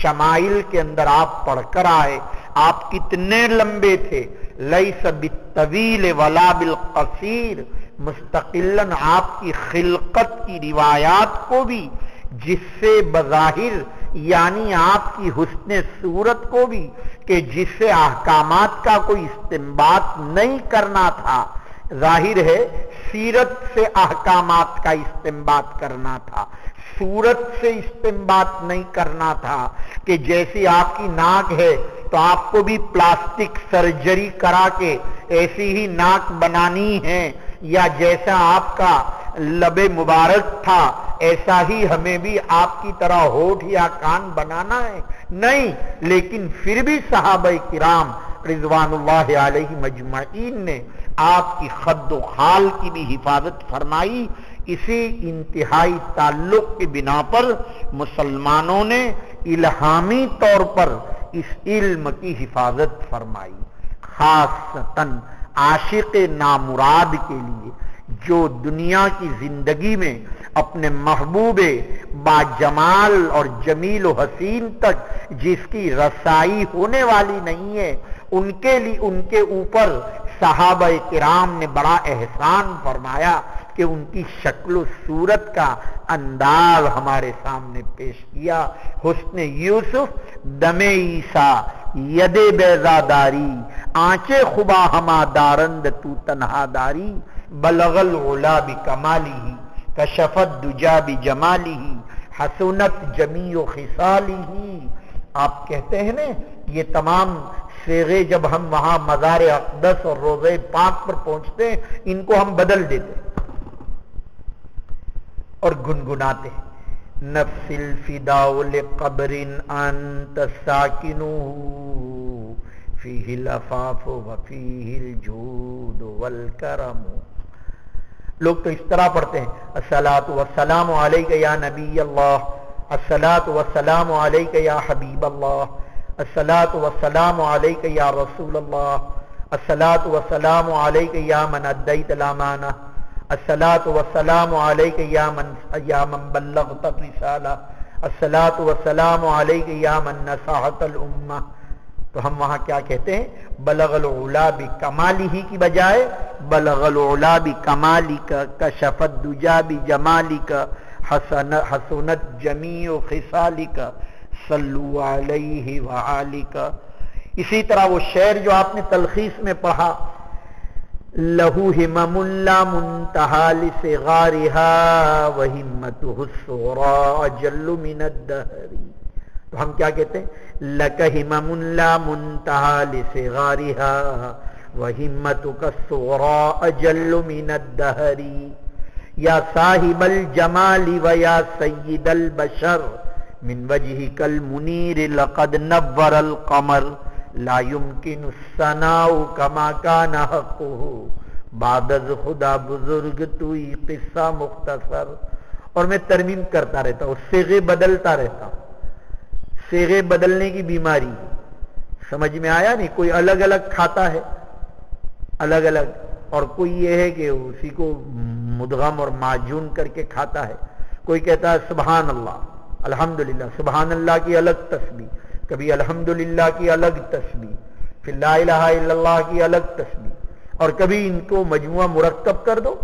شمائل کے اندر آپ پڑھ کر آئے آپ کتنے لمبے تھے، لیس بالطویل ولا بالقصیر، مستقلاً آپ کی خلقت کی روایات کو بھی، جس سے بظاہر یعنی آپ کی حسن صورت کو بھی، کہ جس سے احکامات کا کوئی استنباط نہیں کرنا تھا، ظاہر ہے سیرت سے احکامات کا استنباط کرنا تھا، صورت سے استنباط نہیں کرنا تھا، کہ جیسی آپ کی ناک ہے تو آپ کو بھی پلاسٹک سرجری کرا کے ایسی ہی ناک بنانی ہے، یا جیسا آپ کا لب مبارک تھا ایسا ہی ہمیں بھی آپ کی طرح ہونٹ یا کان بنانا ہے، نہیں، لیکن پھر بھی صحابہ کرام رضوان اللہ علیہ مجمعین نے آپ کی خد و خال کی بھی حفاظت فرمائی۔ اسی انتہائی تعلق کی بنا پر مسلمانوں نے الہامی طور پر اس علم کی حفاظت فرمائی، خاصتاً عاشق نامراد کے لیے جو دنیا کی زندگی میں اپنے محبوب با جمال اور جمیل و حسین تک جس کی رسائی ہونے والی نہیں ہے، ان کے لیے ان کے اوپر صحابہ کرام نے بڑا احسان فرمایا کہ ان کی شکل و صورت کا انداز ہمارے سامنے پیش کیا۔ حسن یوسف دم عیسیٰ ید بیضاداری، آنچے خبا ہما دارند تو تنہا داری، بلغ العلا بکمالہ کشف الدجا بجمالہ حسنت جمیع خصالہ۔ آپ کہتے ہیں نا یہ تمام صیغے جب ہم وہاں مزار اقدس اور روضہ پاک پر پہنچتے ہیں ان کو ہم بدل دیتے اور گنگناتے ہیں، نفس الفداء لقبر انت ساکنہ فیہ العفاف وفیہ الجود والکرم۔ لوگ تو اس طرح پڑھتے ہیں الصلاۃ والسلام علیک یا نبی اللہ، الصلاۃ والسلام علیک یا حبیب اللہ، الصلاۃ والسلام علیک یا رسول اللہ، الصلاۃ والسلام علیک یا من ادیت الامانہ، الصلاۃ والسلام علیک یا من بلغت الرسالہ، الصلاۃ والسلام علیک یا من نصحت الامہ۔ تو ہم وہاں کیا کہتے ہیں؟ بلغ العلا بکمالہ کی بجائے بلغ العلا بکمالک کشف الدجا بجمالک حسنت جمیع خصالک صلو علیہ وآلک۔ اسی طرح وہ شعر جو آپ نے تلخیص میں پڑھا، لہو ہمم لا منتہا لصغارہا وہمتہ الصغریٰ اجل من الدہر۔ تو ہم کیا کہتے ہیں؟ لک ہمم لا منتہا لصغارہا وہمتک الصغریٰ اجل من الدہر، یا صاحب الجمال ویا سید البشر من وجهك المنیر لقد نور القمر لا يمكن الثناء كما كان حقه بعد از خدا بزرگ توئی قصہ مختصر۔ اور میں ترمیم کرتا رہتا ہوں، صیغے بدلتا رہتا ہوں، صیغے بدلنے کی بیماری سمجھ میں آیا نہیں؟ کوئی الگ الگ کھاتا ہے الگ الگ، اور کوئی یہ ہے کہ اسی کو مدغم اور معجون کر کے کھاتا ہے۔ کوئی کہتا ہے سبحان اللہ الحمدللہ، سبحان اللہ کی الگ تسبیح، کبھی الحمدللہ کی الگ تسبیح، پھر لا الہ الا اللہ کی الگ تسبیح، اور کبھی ان کو مجموعہ مرکب کر دو۔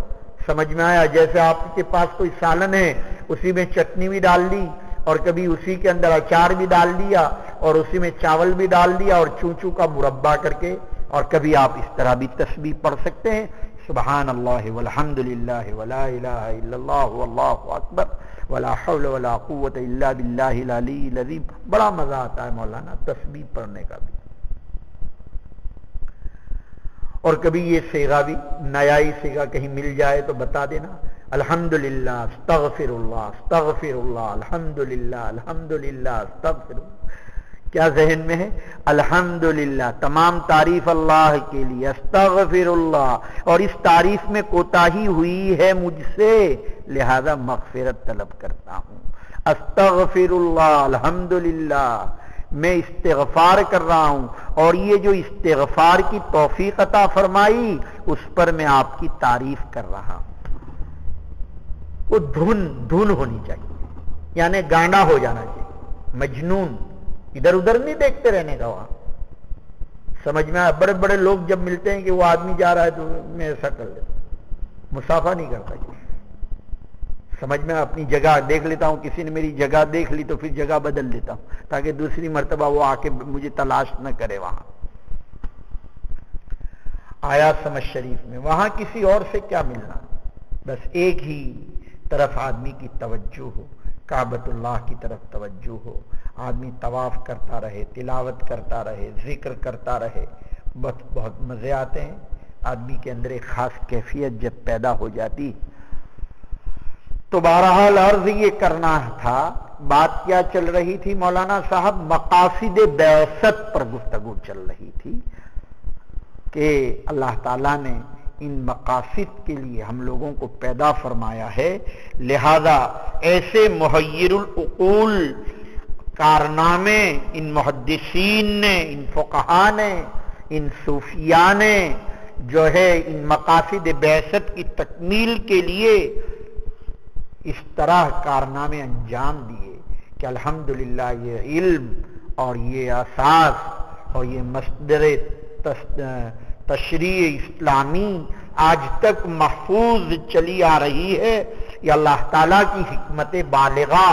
سمجھ میں آیا؟ جیسے آپ کے پاس کوئی سالن ہے اسی میں چٹنی بھی ڈال دی، اور کبھی اسی کے اندر اچار بھی ڈال دیا، اور اسی میں چاول بھی ڈال دیا اور چونچو کا مربع کر کے، اور کبھی آپ اس طرح بھی تسبیح پڑھ سکتے ہیں، سبحان اللہ والحمد للہ ولا الہ الا اللہ واللہ اکبر ولا حول ولا قوت الا باللہ العلی العظیم۔ بڑا مزہ آتا ہے مولانا تسبیح پڑھنے کا بھی۔ اور کبھی یہ صیغہ بھی نیا ہی صیغہ کہیں مل جائے تو بتا دینا، الحمدللہ استغفر اللہ استغفر اللہ الحمدللہ الحمدللہ استغفر اللہ. کیا ذہن میں ہے؟ الحمدللہ تمام تعریف اللہ کے لیے، استغفر اللہ، اور اس تعریف میں کوتاہی ہوئی ہے مجھ سے لہذا مغفرت طلب کرتا ہوں. استغفر اللہ الحمدللہ، میں استغفار کر رہا ہوں، اور یہ جو استغفار کی توفیق عطا فرمائی اس پر میں آپ کی تعریف کر رہا ہوں. وہ دھن ہونی چاہیے، یعنی گانڈا ہو جانا چاہیے، مجنون، ادھر ادھر نہیں دیکھتے رہنے کا. وہاں سمجھ میں آیا؟ بڑے بڑے لوگ جب ملتے ہیں کہ وہ آدمی جا رہا ہے تو میں ایسا کر لیتا ہوں، مسافہ نہیں کرتا. سمجھ میں اپنی جگہ دیکھ لیتا ہوں، کسی نے میری جگہ دیکھ لی تو پھر جگہ بدل لیتا ہوں تاکہ دوسری مرتبہ وہ آ کے مجھے تلاش نہ کرے. وہاں آیا سمجھ شریف میں، وہاں کسی اور سے کیا ملنا، بس ایک ہی طرف آدمی کی توجہ ہو، کعبۃ اللہ کی طرف توجہ ہو، آدمی طواف کرتا رہے، تلاوت کرتا رہے، ذکر کرتا رہے، بہت مزے آتے ہیں. آدمی کے اندر ایک خاص کیفیت جب پیدا ہو جاتی. تو بہرحال عرض یہ کرنا تھا، بات کیا چل رہی تھی مولانا صاحب؟ مقاصد بعثت پر گفتگو چل رہی تھی کہ اللہ تعالیٰ نے ان مقاصد کے لیے ہم لوگوں کو پیدا فرمایا ہے، لہذا ایسے محیر العقول کارنامے ان محدثین نے، ان فقہا نے، ان صوفیاء نے جو ہے ان مقاصد بعثت کی تکمیل کے لیے اس طرح کارنامے انجام دیے کہ الحمدللہ یہ علم اور یہ اساس اور یہ مصدر تشریع اسلامی آج تک محفوظ چلی آ رہی ہے. یہ اللہ تعالیٰ کی حکمت بالغہ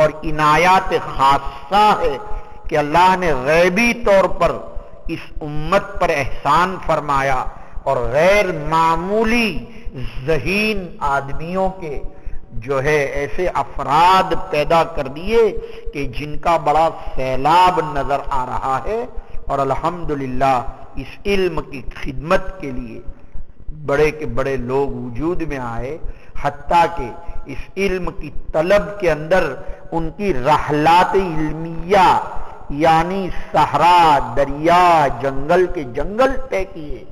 اور عنایات خاصہ ہے کہ اللہ نے غیبی طور پر اس امت پر احسان فرمایا اور غیر معمولی ذہین آدمیوں کے جو ہے ایسے افراد پیدا کر دیے کہ جن کا بڑا سیلاب نظر آ رہا ہے. اور الحمدللہ اس علم کی خدمت کے لیے بڑے کے بڑے لوگ وجود میں آئے، حتیٰ کہ اس علم کی طلب کے اندر ان کی رحلات علمیہ یعنی صحرا، دریا، جنگل کے جنگل طے کیے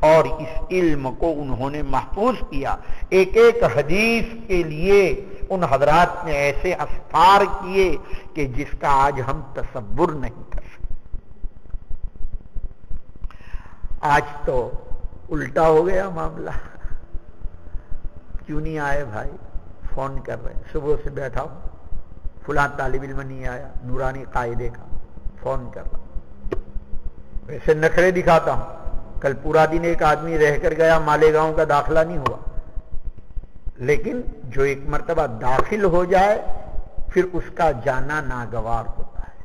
اور اس علم کو انہوں نے محفوظ کیا. ایک ایک حدیث کے لیے ان حضرات نے ایسے اسفار کیے کہ جس کا آج ہم تصور نہیں کر سکتے. آج تو الٹا ہو گیا معاملہ. کیوں نہیں آئے بھائی؟ فون کر رہے ہیں، صبح سے بیٹھا ہوں، فلاں طالب علم نہیں آیا، نورانی قاعدے کا فون کر رہا ہوں. ویسے نخرے دکھاتا ہوں. کل پورا دن ایک آدمی رہ کر گیا، مالیگاؤں کا داخلہ نہیں ہوا، لیکن جو ایک مرتبہ داخل ہو جائے پھر اس کا جانا ناگوار ہوتا ہے.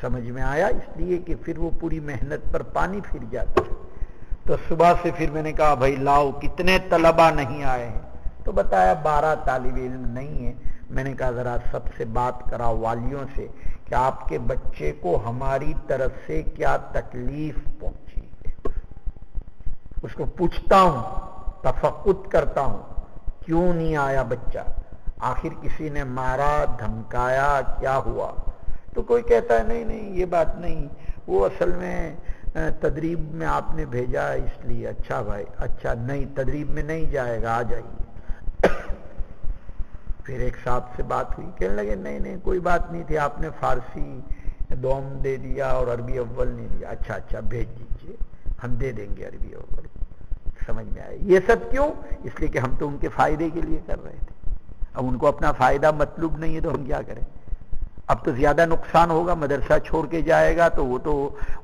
سمجھ میں آیا؟ اس لیے کہ پھر وہ پوری محنت پر پانی پھر جاتا ہے. تو صبح سے پھر میں نے کہا بھائی لاؤ کتنے طلبہ نہیں آئے ہیں؟ تو بتایا 12 طالب علم نہیں ہیں. میں نے کہا ذرا سب سے بات کراؤ والیوں سے کہ آپ کے بچے کو ہماری طرف سے کیا تکلیف پہنچی ہے. اس کو پوچھتا ہوں، تفقد کرتا ہوں، کیوں نہیں آیا بچہ؟ آخر کسی نے مارا، دھمکایا، کیا ہوا؟ تو کوئی کہتا ہے نہیں نہیں یہ بات نہیں، وہ اصل میں تدریب میں آپ نے بھیجا اس لیے. اچھا بھائی، اچھا نہیں تدریب میں نہیں جائے گا، آ جائیے. پھر ایک صاحب سے بات ہوئی، کہنے لگے نہیں نہیں کوئی بات نہیں تھی، آپ نے فارسی دوم دے دیا اور عربی اول نہیں دیا. اچھا اچھا بھیج دیجیے، ہم دے دیں گے عربی اول. سمجھ میں آئے؟ یہ سب کیوں؟ اس لیے کہ ہم تو ان کے فائدے کے لیے کر رہے تھے. اب ان کو اپنا فائدہ مطلوب نہیں ہے تو ہم کیا کریں؟ اب تو زیادہ نقصان ہوگا. مدرسہ چھوڑ کے جائے گا تو وہ تو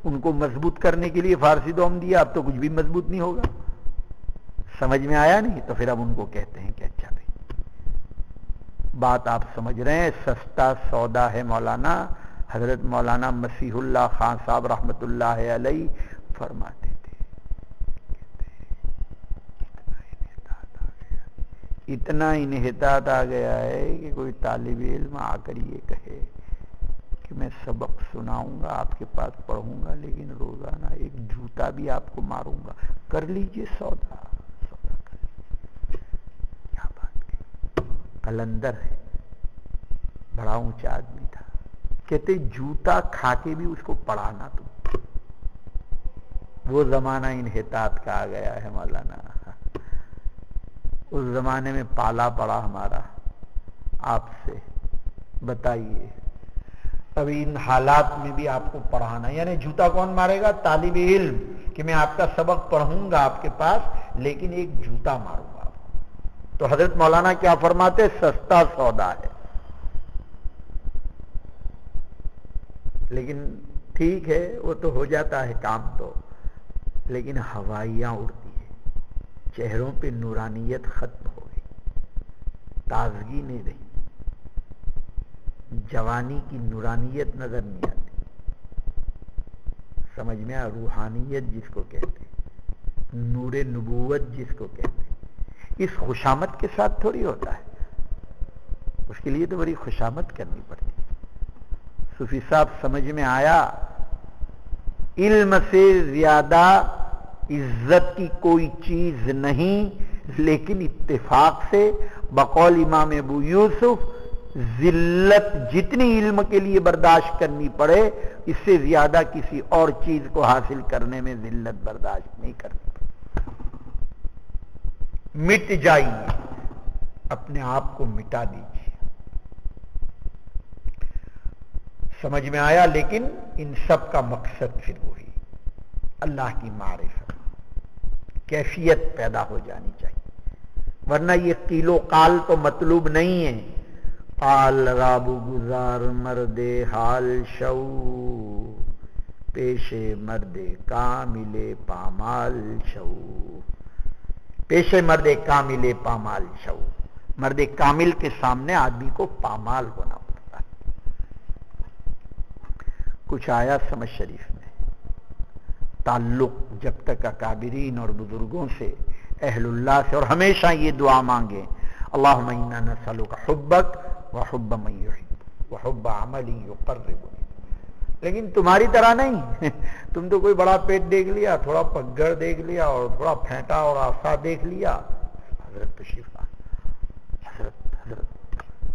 ان کو مضبوط کرنے کے لیے فارسی دوم دیا، اب تو کچھ بھی مضبوط نہیں ہوگا. سمجھ میں آیا نہیں؟ تو پھر اب ان کو کہتے ہیں کہ اچھا بھائی بات آپ سمجھ رہے ہیں، سستا سودا ہے مولانا. حضرت مولانا مسیح اللہ خان صاحب رحمت اللہ علیہ فرماتے تھے اتنا انحطاط آ گیا ہے کہ کوئی طالب علم آ کر یہ کہے کہ میں سبق سناؤں گا آپ کے پاس پڑھوں گا لیکن روزانہ ایک جوتا بھی آپ کو ماروں گا، کر لیجئے سودا کر لیجئے۔ کیا بات کی، قلندر ہے، بڑا اونچا آدمی تھا، کہتے جوتا کھا کے بھی اس کو پڑھانا تم۔ وہ زمانہ انحطاط کا آ گیا ہے مولانا، اس زمانے میں پالا پڑا ہمارا آپ سے، بتائیے ابھی ان حالات میں بھی آپ کو پڑھانا، یعنی جوتا کون مارے گا؟ طالب علم، کہ میں آپ کا سبق پڑھوں گا آپ کے پاس لیکن ایک جوتا ماروں گا آپ کو۔ تو حضرت مولانا کیا فرماتے؟ سستا سودا ہے، لیکن ٹھیک ہے وہ تو ہو جاتا ہے کام، تو لیکن ہوائیاں اڑتی ہیں، چہروں پہ نورانیت ختم ہو گئی، تازگی نہیں رہی، جوانی کی نورانیت نظر نہیں آتی، سمجھ میں روحانیت جس کو کہتے ہیں، نور نبوت جس کو کہتے ہیں، اس خوشامد کے ساتھ تھوڑی ہوتا ہے، اس کے لیے تو بڑی خوشامد کرنی پڑتی ہے۔ صوفی صاحب سمجھ میں آیا، علم سے زیادہ عزت کی کوئی چیز نہیں، لیکن اتفاق سے بقول امام ابو یوسف ذلت جتنی علم کے لیے برداشت کرنی پڑے اس سے زیادہ کسی اور چیز کو حاصل کرنے میں ذلت برداشت نہیں کرنی پڑے۔ مٹ جائیے، اپنے آپ کو مٹا دیجیے، سمجھ میں آیا؟ لیکن ان سب کا مقصد پھر وہی اللہ کی معرفت، کیفیت پیدا ہو جانی چاہیے، ورنہ یہ قیل و قال تو مطلوب نہیں ہے۔ قال راب گزار مرد حال شو، پیش مرد کامل پامال شو، پیش مرد کامل پامال شو، مرد کامل کے سامنے آدمی کو پامال ہونا پڑتا ہے۔ کچھ آیا سمجھ شریف میں، تعلق جب تک اکابرین اور بزرگوں سے، اہل اللہ سے، اور ہمیشہ یہ دعا مانگے اللہم انا نسألک حبک وحب من یحب وحب عمل یقربنی، لیکن تمہاری طرح نہیں، تم تو کوئی بڑا پیٹ دیکھ لیا، تھوڑا پگڑ دیکھ لیا اور تھوڑا پھینٹا اور آسا دیکھ لیا، حضرت تشریف حضرت،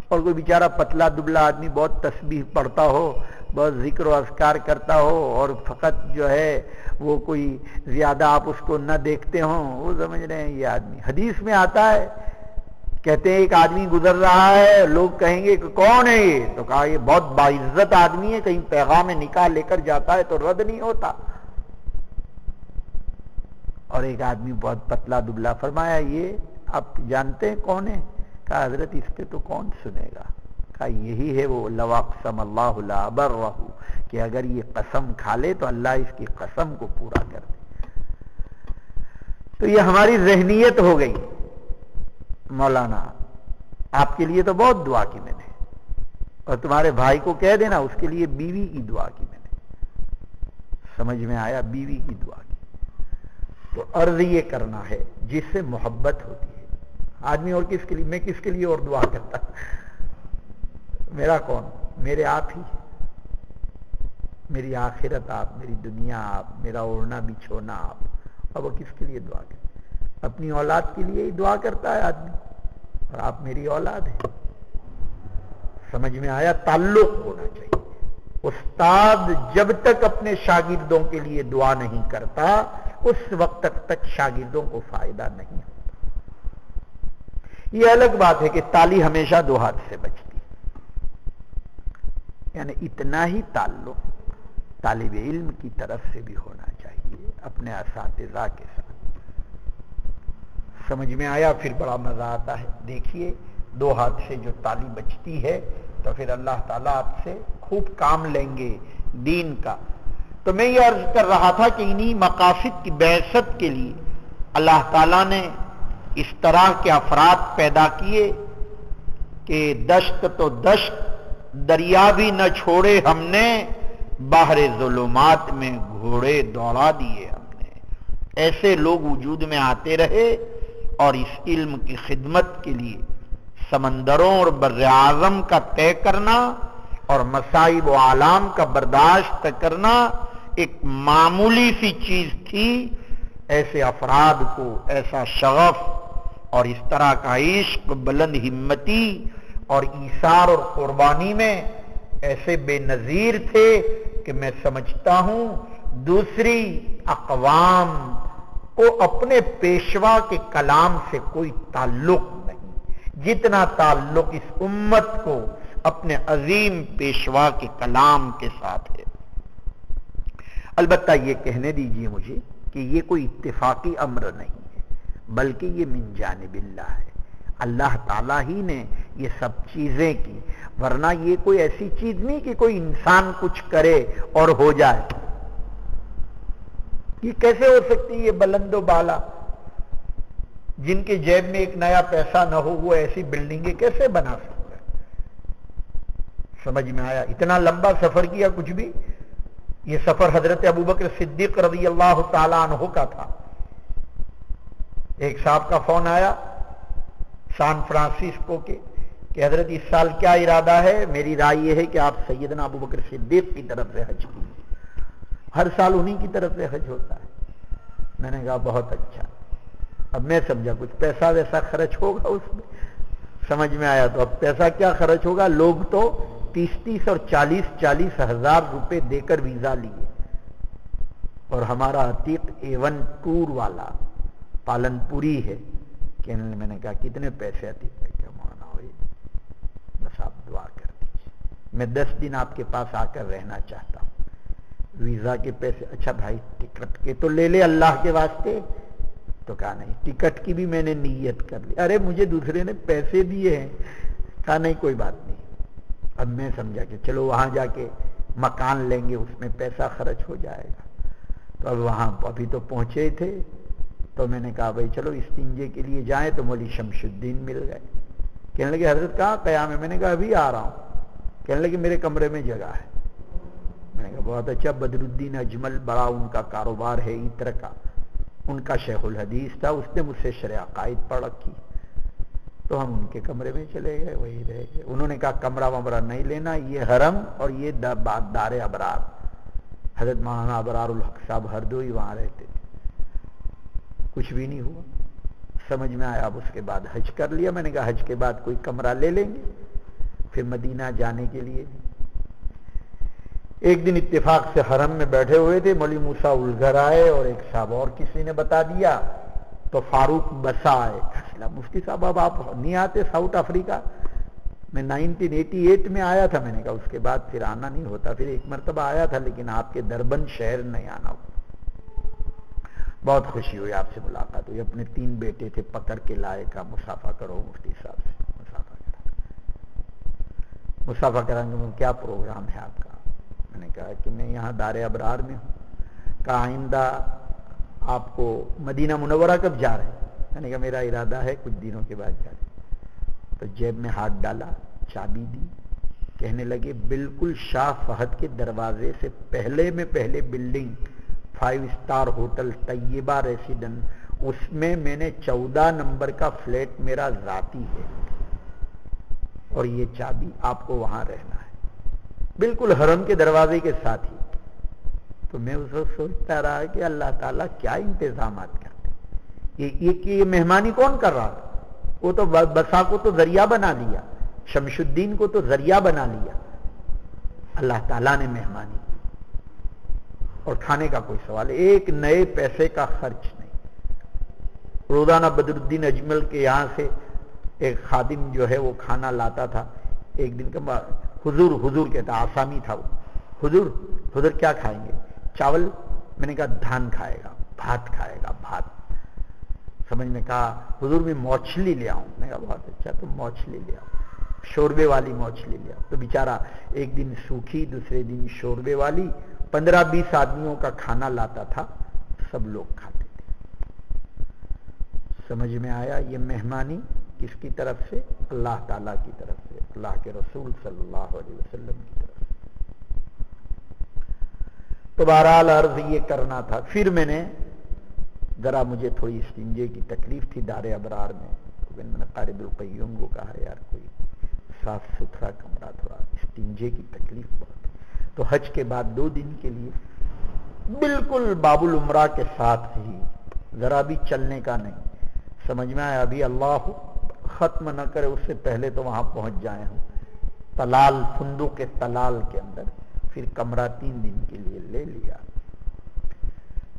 اور کوئی بیچارہ پتلا دبلا آدمی بہت تسبیح پڑھتا ہو، بہت ذکر و اذکار کرتا ہو، اور فقط جو ہے وہ کوئی زیادہ آپ اس کو نہ دیکھتے ہوں، وہ سمجھ رہے ہیں یہ آدمی۔ حدیث میں آتا ہے، کہتے ہیں ایک آدمی گزر رہا ہے، لوگ کہیں گے کہ کون ہے یہ؟ تو کہا یہ بہت باعزت آدمی ہے، کہیں پیغام نکاح لے کر جاتا ہے تو رد نہیں ہوتا۔ اور ایک آدمی بہت پتلا دبلا، فرمایا یہ آپ جانتے ہیں کون ہے؟ کہا حضرت اس پہ تو کون سنے گا؟ کہا یہی ہے وہ لو اقسم اللہ لا برہ، کہ اگر یہ قسم کھا لے تو اللہ اس کی قسم کو پورا کر دے۔ تو یہ ہماری ذہنیت ہو گئی۔ مولانا آپ کے لیے تو بہت دعا کی میں نے، اور تمہارے بھائی کو کہہ دینا اس کے لیے بیوی کی دعا کی میں نے، سمجھ میں آیا؟ بیوی کی دعا کی۔ تو عرض یہ کرنا ہے جس سے محبت ہوتی ہے آدمی، اور کس کے لیے؟ میں کس کے لیے اور دعا کرتا؟ میرا کون؟ میرے آپ ہی، میری آخرت آپ، میری دنیا آپ، میرا اوڑھنا بچھونا آپ۔ اب وہ کس کے لیے دعا کرتا؟ اپنی اولاد کے لیے ہی دعا کرتا ہے آدمی، اور آپ میری اولاد ہیں، سمجھ میں آیا؟ تعلق ہونا چاہیے۔ استاد جب تک اپنے شاگردوں کے لیے دعا نہیں کرتا اس وقت تک شاگردوں کو فائدہ نہیں ہوتا۔ یہ الگ بات ہے کہ تالی ہمیشہ دو ہاتھ سے بچتی، یعنی اتنا ہی تعلق طالب علم کی طرف سے بھی ہونا چاہیے اپنے اساتذہ کے ساتھ، سمجھ میں آیا؟ پھر بڑا مزہ آتا ہے۔ دیکھیے دو ہاتھ سے جو تالی بچتی ہے تو پھر اللہ تعالیٰ آپ سے خوب کام لیں گے دین کا۔ تو میں یہ عرض کر رہا تھا کہ انہی مقاصد کی بعثت کے لیے اللہ تعالیٰ نے اس طرح کے افراد پیدا کیے کہ دشت تو دشت دریا بھی نہ چھوڑے ہم نے، باہر ظلمات میں گھوڑے دوڑا دیے ہم نے۔ ایسے لوگ وجود میں آتے رہے اور اس علم کی خدمت کے لیے سمندروں اور بر اعظم کا طے کرنا اور مصائب و آلام کا برداشت کرنا ایک معمولی سی چیز تھی، ایسے افراد کو ایسا شغف اور اس طرح کا عشق، بلند ہمتی اور ایثار اور قربانی میں ایسے بے نظیر تھے کہ میں سمجھتا ہوں دوسری اقوام کو اپنے پیشوا کے کلام سے کوئی تعلق نہیں، جتنا تعلق اس امت کو اپنے عظیم پیشوا کے کلام کے ساتھ ہے۔ البتہ یہ کہنے دیجئے مجھے کہ یہ کوئی اتفاقی امر نہیں ہے، بلکہ یہ من جانب اللہ ہے، اللہ تعالیٰ ہی نے یہ سب چیزیں کی، ورنہ یہ کوئی ایسی چیز نہیں کہ کوئی انسان کچھ کرے اور ہو جائے۔ یہ کیسے ہو سکتی ہے؟ یہ بلند و بالا جن کے جیب میں ایک نیا پیسہ نہ ہو وہ ایسی بلڈنگیں کیسے بنا سکتا ہے؟ سمجھ میں آیا؟ اتنا لمبا سفر کیا کچھ بھی؟ یہ سفر حضرت ابوبکر صدیق رضی اللہ تعالی عنہ کا تھا۔ ایک صاحب کا فون آیا سان فرانسسکو کے کہ حضرت اس سال کیا ارادہ ہے؟ میری رائے یہ ہے کہ آپ سیدنا ابوبکر صدیق کی طرف سے حج کیجیے، ہر سال انہی کی طرف سے حج ہوتا ہے۔ میں نے کہا بہت اچھا۔ اب میں سمجھا کچھ پیسہ ویسا خرچ ہوگا اس میں، سمجھ میں آیا تو اب پیسہ کیا خرچ ہوگا؟ لوگ تو 30 اور 40 ہزار روپے دے کر ویزا لیے، اور ہمارا عتیق A1 ٹور والا پالن پوری ہے کہ میں نے کہا کتنے پیسے عتیق ہے؟ کیا مانا ہوئی؟ بس آپ دعا کر دیجیے، میں 10 دن آپ کے پاس آ کر رہنا چاہتا ہوں، ویزا کے پیسے۔ اچھا بھائی ٹکٹ کے تو لے لے اللہ کے واسطے۔ تو کہا نہیں، ٹکٹ کی بھی میں نے نیت کر لی۔ ارے مجھے دوسرے نے پیسے دیے ہیں۔ کہا نہیں کوئی بات نہیں۔ اب میں سمجھا کہ چلو وہاں جا کے مکان لیں گے، اس میں پیسہ خرچ ہو جائے گا۔ تو اب وہاں ابھی تو پہنچے تھے، تو میں نے کہا بھائی چلو استنجے کے لیے جائیں، تو مولوی شمس الدین مل گئے۔ کہنے لگے حضرت کہاں قیام ہے؟ میں نے کہا ابھی آ رہا ہوں۔ کہنے لگے میرے کمرے میں جگہ ہے۔ میں نے کہا بہت اچھا۔ بدر الدین اجمل بڑا ان کا کاروبار ہے عطر کا، ان کا شیخ الحدیث تھا، اس نے مجھ سے شرع عقائد پڑھ رکھی، تو ہم ان کے کمرے میں چلے گئے، وہی رہ گئے۔ انہوں نے کہا کمرہ ومرہ نہیں لینا، یہ حرم اور یہ دار ابرار، حضرت مولانا ابرار الحق صاحب ہردوئی وہاں رہتے تھے۔ کچھ بھی نہیں ہوا، سمجھ میں آیا۔ اب اس کے بعد حج کر لیا۔ میں نے کہا حج کے بعد کوئی کمرہ لے لیں گے، پھر مدینہ جانے کے لیے۔ ایک دن اتفاق سے حرم میں بیٹھے ہوئے تھے، مولوی موسیٰ الگر آئے اور ایک صاحب اور کسی نے بتا دیا، تو فاروق بسا آئے۔ مفتی صاحب اب آپ نہیں آتے ساؤتھ افریقہ؟ میں 1988 میں آیا تھا۔ میں نے کہا اس کے بعد پھر آنا نہیں ہوتا، پھر ایک مرتبہ آیا تھا لیکن آپ کے دربند شہر نہیں آنا ہوا۔ بہت خوشی ہوئی آپ سے ملاقات ہوئی۔ اپنے 3 بیٹے تھے، پکڑ کے لائے، کا مسافہ کرو مفتی صاحب سے، مسافہ کریں گے۔ کیا پروگرام ہے آپ کا؟ میں نے کہا کہ میں یہاں دار ابرار میں ہوں۔ کہا آئندہ آپ کو مدینہ منورہ کب جا رہے ہیں؟ میں نے کہا میرا ارادہ ہے کچھ دنوں کے بعد جا رہے۔ تو جیب میں ہاتھ ڈالا، چابی دی، کہنے لگے بالکل شاہ فہد کے دروازے سے پہلے بلڈنگ 5 اسٹار ہوٹل طیبہ ریسیڈنٹ، اس میں نے 14 نمبر کا فلیٹ میرا ذاتی ہے، اور یہ چابی آپ کو وہاں رہنا ہے، بالکل حرم کے دروازے کے ساتھ ہی۔ تو میں اس وقت سوچتا رہا کہ اللہ تعالیٰ کیا انتظامات کرتے۔ یہ مہمانی کون کر رہا تھا؟ وہ تو بسا کو تو ذریعہ بنا لیا، شمس الدین کو تو ذریعہ بنا لیا، اللہ تعالیٰ نے مہمانی کی۔ اور کھانے کا کوئی سوال ہے، ایک نئے پیسے کا خرچ نہیں۔ روزانہ بدر الدین اجمل کے یہاں سے ایک خادم جو ہے وہ کھانا لاتا تھا۔ ایک دن کا حضور کہتا، آسامی تھا وہ، حضور کیا کھائیں گے؟ چاول؟ میں نے کہا دھان کھائے گا، بھات کھائے گا، بھات۔ سمجھ میں کہا حضور میں موچھلی لے آؤں؟ میں نے کہا بہت اچھا، تو موچھلی لے آؤ، شوربے والی موچھلی لے آؤ۔ تو بیچارہ ایک دن سوکھی، دوسرے دن شوربے والی، 15-20 آدمیوں کا کھانا لاتا تھا، سب لوگ کھاتے تھے۔ سمجھ میں آیا؟ یہ مہمانی کس کی طرف سے؟ اللہ تعالیٰ کی طرف سے، اللہ کے رسول صلی اللہ علیہ وسلم کی طرف سے۔ تو بہرحال عرض یہ کرنا تھا۔ پھر میں نے ذرا، مجھے تھوڑی استنجے کی تکلیف تھی دار ابرار میں، تو میں نے قارب القیوم کو کہا یار کوئی صاف ستھرا کمرہ تھوڑا استنجے کی تکلیف بہت ہے. تو حج کے بعد 2 دن کے لیے بالکل باب العمرہ کے ساتھ ہی، ذرا بھی چلنے کا نہیں. سمجھ میں آیا؟ ابھی اللہ ختم نہ کرے اس سے پہلے تو وہاں پہنچ جائیں ہم تلال، فندق کے تلال کے اندر. پھر کمرہ 3 دن کے لیے لے لیا.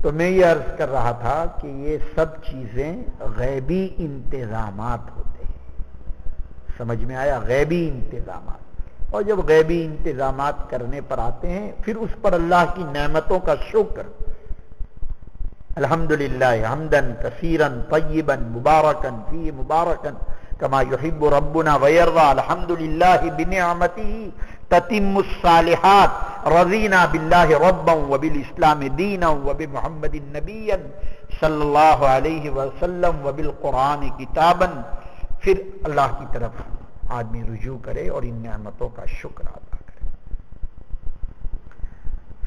تو میں یہ عرض کر رہا تھا کہ یہ سب چیزیں غیبی انتظامات ہوتے ہیں. سمجھ میں آیا؟ غیبی انتظامات. اور جب غیبی انتظامات کرنے پر آتے ہیں پھر اس پر اللہ کی نعمتوں کا شکر. الحمدللہ حمدن کثیرا طیبا مبارکا فی مبارکا کما یحب ربنا ویرضى. الحمدللہ بنعمتہ تتم الصالحات. رضینا باللہ ربا وبالاسلام دینا وبمحمد نبیا صلی اللہ علیہ وسلم وبالقرآن کتابا. پھر اللہ کی طرف آدمی رجوع کرے اور ان نعمتوں کا شکر ادا کرے.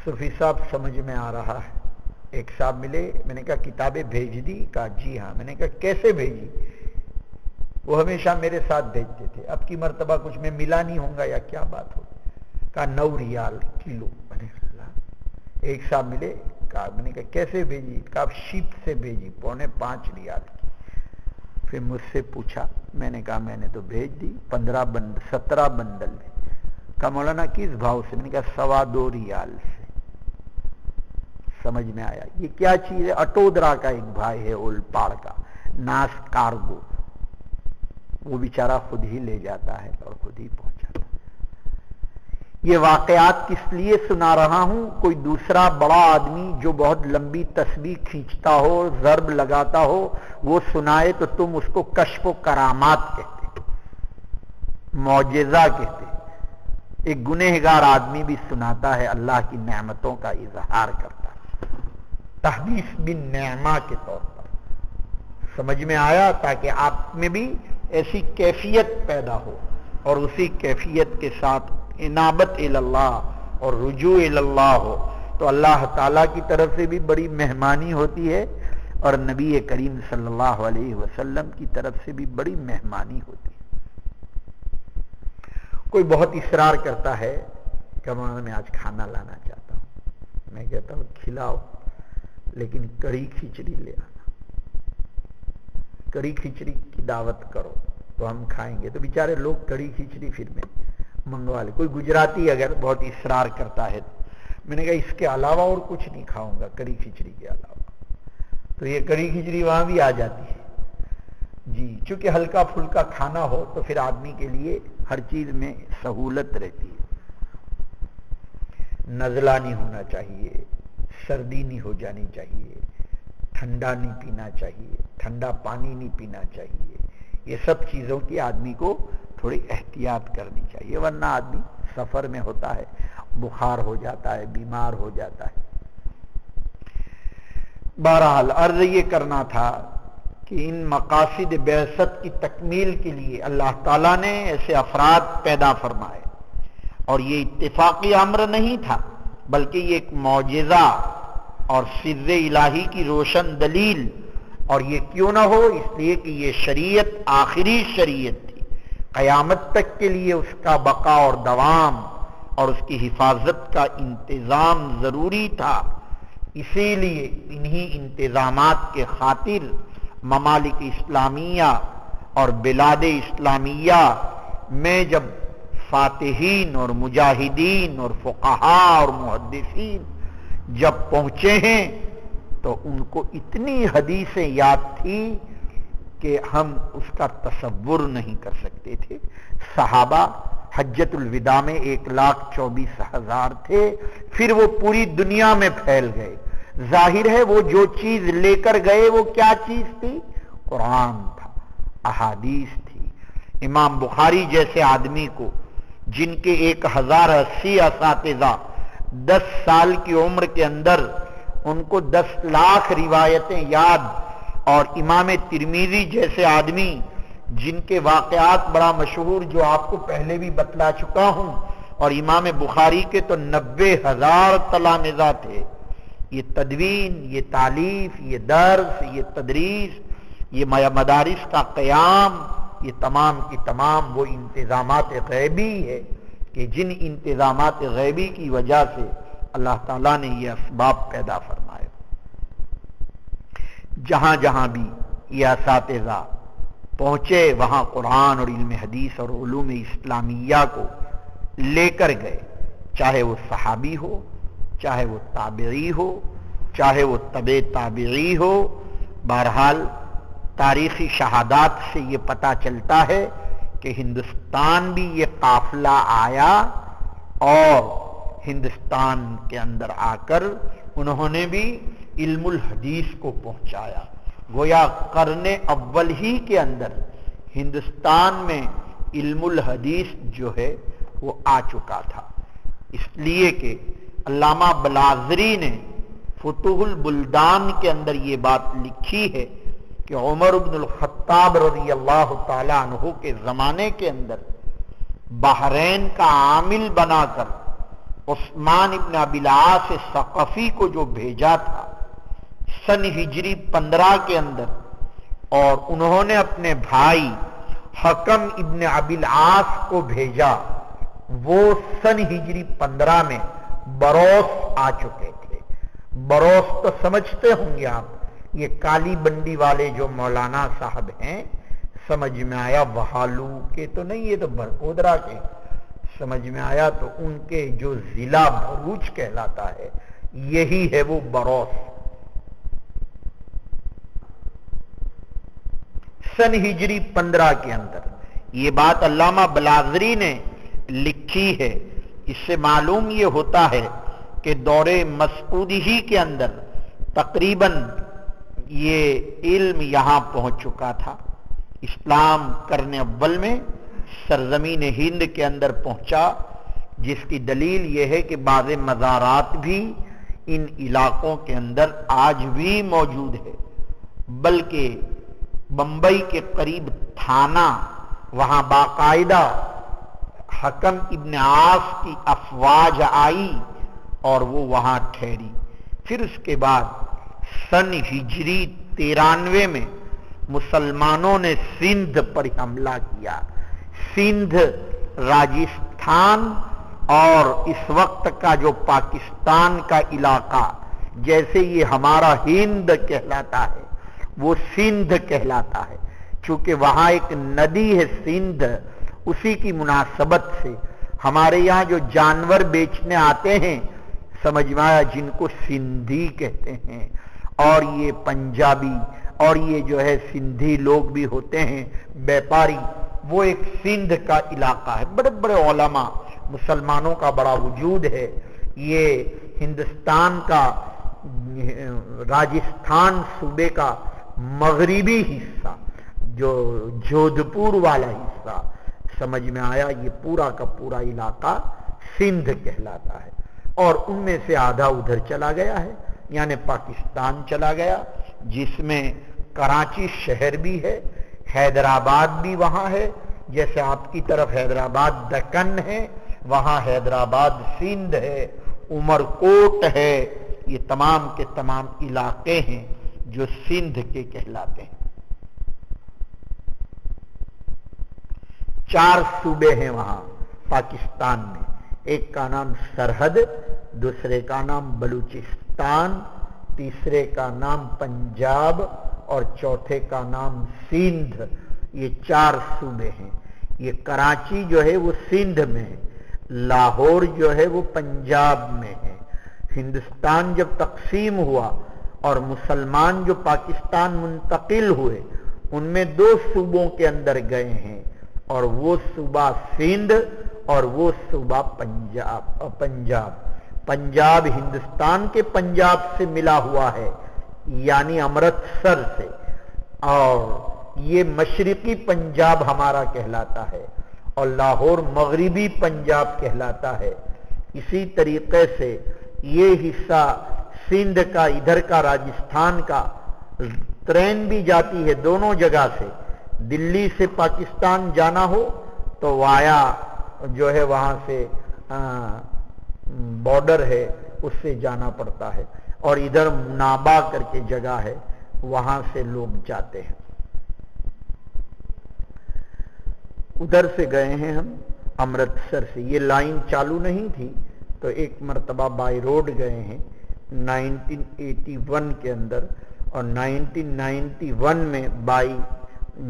صوفی صاحب سمجھ میں آ رہا ہے؟ ایک صاحب ملے، میں نے کہا کتابیں بھیج دی؟ کہا جی ہاں. میں نے کہا کیسے بھیجی؟ وہ ہمیشہ میرے ساتھ بھیجتے تھے، اب کی مرتبہ کچھ میں ملا نہیں ہوں گا یا کیا بات ہو؟ کہا 9 ریال کلو. ایک صاحب ملے، کہا میں نے کہا کیسے بھیجی؟ کہا شپ سے بھیجی 4.5 ریال کی. پھر مجھ سے پوچھا، میں نے کہا میں نے تو بھیج دی 17 بندل میں. کہا مولانا کس بھاؤ سے؟ میں نے کہا 2.25 ریال سے. سمجھ میں آیا؟ یہ کیا چیز ہے؟ اٹودرا کا ایک بھائی ہے اول پاڑ کا، ناس کارگو، وہ بیچارہ خود ہی لے جاتا ہے اور خود ہی پہنچاتا. یہ واقعات کس لیے سنا رہا ہوں؟ کوئی دوسرا بڑا آدمی جو بہت لمبی تسبیح کھینچتا ہو، ضرب لگاتا ہو، وہ سنائے تو تم اس کو کشف و کرامات کہتے، معجزہ کہتے. ایک گنہگار آدمی بھی سناتا ہے، اللہ کی نعمتوں کا اظہار کرتا ہے، تحدیث بن نعمہ کے طور پر. سمجھ میں آیا؟ تاکہ آپ میں بھی ایسی کیفیت پیدا ہو اور اسی کیفیت کے ساتھ انابت اللہ اور رجوع اللہ ہو. تو اللہ تعالیٰ کی طرف سے بھی بڑی مہمانی ہوتی ہے اور نبی کریم صلی اللہ علیہ وسلم کی طرف سے بھی بڑی مہمانی ہوتی ہے. کوئی بہت اصرار کرتا ہے کہ میں آج کھانا لانا چاہتا ہوں. میں کہتا ہوں کھلاؤ لیکن کڑھی کھچڑی لے آنا. کڑھی کھچڑی کی دعوت کرو تو ہم کھائیں گے. تو بیچارے لوگ کڑھی کھچڑی پھر میں منگوا لے. کوئی گجراتی اگر بہت اصرار کرتا ہے، میں نے کہا اس کے علاوہ اور کچھ نہیں کھاؤں گا کڑھی کھچڑی کے علاوہ. تو یہ کڑھی کھچڑی وہاں بھی آ جاتی ہے. جی چونکہ ہلکا پھلکا کھانا ہو تو پھر آدمی کے لیے ہر چیز میں سہولت رہتی ہے. نزلہ نہیں ہونا چاہیے، سردی نہیں ہو جانی چاہیے، ٹھنڈا نہیں پینا چاہیے، ٹھنڈا پانی نہیں پینا چاہیے. یہ سب چیزوں کی آدمی کو تھوڑی احتیاط کرنی چاہیے، ورنہ آدمی سفر میں ہوتا ہے، بخار ہو جاتا ہے، بیمار ہو جاتا ہے. بہرحال عرض یہ کرنا تھا کہ ان مقاصد بعثت کی تکمیل کے لیے اللہ تعالیٰ نے ایسے افراد پیدا فرمائے. اور یہ اتفاقی امر نہیں تھا بلکہ یہ ایک معجزہ اور سر الہی کی روشن دلیل. اور یہ کیوں نہ ہو؟ اس لیے کہ یہ شریعت آخری شریعت تھی، قیامت تک کے لیے اس کا بقا اور دوام اور اس کی حفاظت کا انتظام ضروری تھا. اسی لیے انہی انتظامات کے خاطر ممالک اسلامیہ اور بلاد اسلامیہ میں جب فاتحین اور مجاہدین اور فقہاء اور محدثین جب پہنچے ہیں تو ان کو اتنی حدیثیں یاد تھی کہ ہم اس کا تصور نہیں کر سکتے تھے. صحابہ حجۃ الوداع میں 1,24,000 تھے، پھر وہ پوری دنیا میں پھیل گئے. ظاہر ہے وہ جو چیز لے کر گئے وہ کیا چیز تھی؟ قرآن تھا، احادیث تھی. امام بخاری جیسے آدمی کو جن کے 1080 اساتذہ 10 سال کی عمر کے اندر ان کو 10 لاکھ روایتیں یاد، اور امام ترمذی جیسے آدمی جن کے واقعات بڑا مشہور جو آپ کو پہلے بھی بتلا چکا ہوں، اور امام بخاری کے تو 90,000 تلامذہ تھے. یہ تدوین، یہ تالیف، یہ درس، یہ تدریس، یہ مدارس کا قیام، یہ تمام کی تمام وہ انتظامات غیبی ہے کہ جن انتظامات غیبی کی وجہ سے اللہ تعالیٰ نے یہ اسباب پیدا فرمائے. جہاں جہاں بھی یہ اساتذہ پہنچے وہاں قرآن اور علم حدیث اور علوم اسلامیہ کو لے کر گئے، چاہے وہ صحابی ہو، چاہے وہ تابعی ہو، چاہے وہ تبع تابعی ہو. بہرحال تاریخی شہادات سے یہ پتہ چلتا ہے کہ ہندوستان بھی یہ قافلہ آیا اور ہندوستان کے اندر آ کر انہوں نے بھی علم الحدیث کو پہنچایا. گویا قرن اول ہی کے اندر ہندوستان میں علم الحدیث جو ہے وہ آ چکا تھا. اس لیے کہ علامہ بلازری نے فتوح البلدان کے اندر یہ بات لکھی ہے کہ عمر بن الخطاب رضی اللہ تعالی عنہ کے زمانے کے اندر بحرین کا عامل بنا کر عثمان ابن ابی العاص ثقفی کو جو بھیجا تھا سن ہجری 15 کے اندر، اور انہوں نے اپنے بھائی حکم ابن ابی العاص کو بھیجا، وہ سن ہجری 15 میں بروس آ چکے تھے. بروس تو سمجھتے ہوں گے آپ، یہ کالی بنڈی والے جو مولانا صاحب ہیں، سمجھ میں آیا وہالو کے تو نہیں، یہ تو برکودرا کے. سمجھ میں آیا تو ان کے جو ضلع بھروچ کہلاتا ہے یہی ہے وہ بروس. سن ہجری 15 کے اندر یہ بات علامہ بلازری نے لکھی ہے. اس سے معلوم یہ ہوتا ہے کہ دور مسعودی ہی کے اندر تقریباً یہ علم یہاں پہنچ چکا تھا. اسلام قرن اول میں سرزمین ہند کے اندر پہنچا، جس کی دلیل یہ ہے کہ بعض مزارات بھی ان علاقوں کے اندر آج بھی موجود ہے. بلکہ بمبئی کے قریب تھانہ، وہاں باقاعدہ حکم ابن عاص کی افواج آئی اور وہ وہاں ٹھہری. پھر اس کے بعد سن ہجری 93 میں مسلمانوں نے سندھ پر حملہ کیا. سندھ راجستھان اور اس وقت کا جو پاکستان کا علاقہ، جیسے یہ ہمارا ہند کہلاتا ہے وہ سندھ کہلاتا ہے. چونکہ وہاں ایک ندی ہے سندھ، اسی کی مناسبت سے ہمارے یہاں جو جانور بیچنے آتے ہیں، سمجھ میں آیا، جن کو سندھی کہتے ہیں، اور یہ پنجابی اور یہ جو ہے سندھی لوگ بھی ہوتے ہیں بیپاری، وہ ایک سندھ کا علاقہ ہے. بڑے بڑے علماء مسلمانوں کا بڑا وجود ہے. یہ ہندوستان کا راجستھان صوبے کا مغربی حصہ، جو جودھپور والا حصہ، سمجھ میں آیا، یہ پورا کا پورا علاقہ سندھ کہلاتا ہے. اور ان میں سے آدھا ادھر چلا گیا ہے، یعنی پاکستان چلا گیا، جس میں کراچی شہر بھی ہے، حیدرآباد بھی وہاں ہے. جیسے آپ کی طرف حیدرآباد دکن ہے، وہاں حیدرآباد سندھ ہے، عمرکوٹ ہے. یہ تمام کے تمام علاقے ہیں جو سندھ کے کہلاتے ہیں. 4 صوبے ہیں وہاں پاکستان میں. ایک کا نام سرحد، دوسرے کا نام بلوچستان، تیسرے کا نام پنجاب اور چوتھے کا نام سندھ. یہ 4 صوبے ہیں. یہ کراچی جو ہے وہ سندھ میں ہے، لاہور جو ہے وہ پنجاب میں ہے. ہندوستان جب تقسیم ہوا اور مسلمان جو پاکستان منتقل ہوئے، ان میں 2 صوبوں کے اندر گئے ہیں، اور وہ صوبہ سندھ اور وہ صوبہ پنجاب. پنجاب ہندوستان کے پنجاب سے ملا ہوا ہے، یعنی امرتسر سے، اور یہ مشرقی پنجاب ہمارا کہلاتا ہے، اور لاہور مغربی پنجاب کہلاتا ہے. اسی طریقے سے یہ حصہ سندھ کا، ادھر کا راجستھان کا، ٹرین بھی جاتی ہے دونوں جگہ سے. دلی سے پاکستان جانا ہو تو وایا جو ہے وہاں سے بارڈر ہے اس سے جانا پڑتا ہے، اور ادھر منابا کر کے جگہ ہے وہاں سے لوگ جاتے ہیں. ادھر سے گئے ہیں ہم، امرتسر سے. یہ لائن چالو نہیں تھی تو ایک مرتبہ بائی روڈ گئے ہیں 1981 کے اندر, اور 1991 میں بائی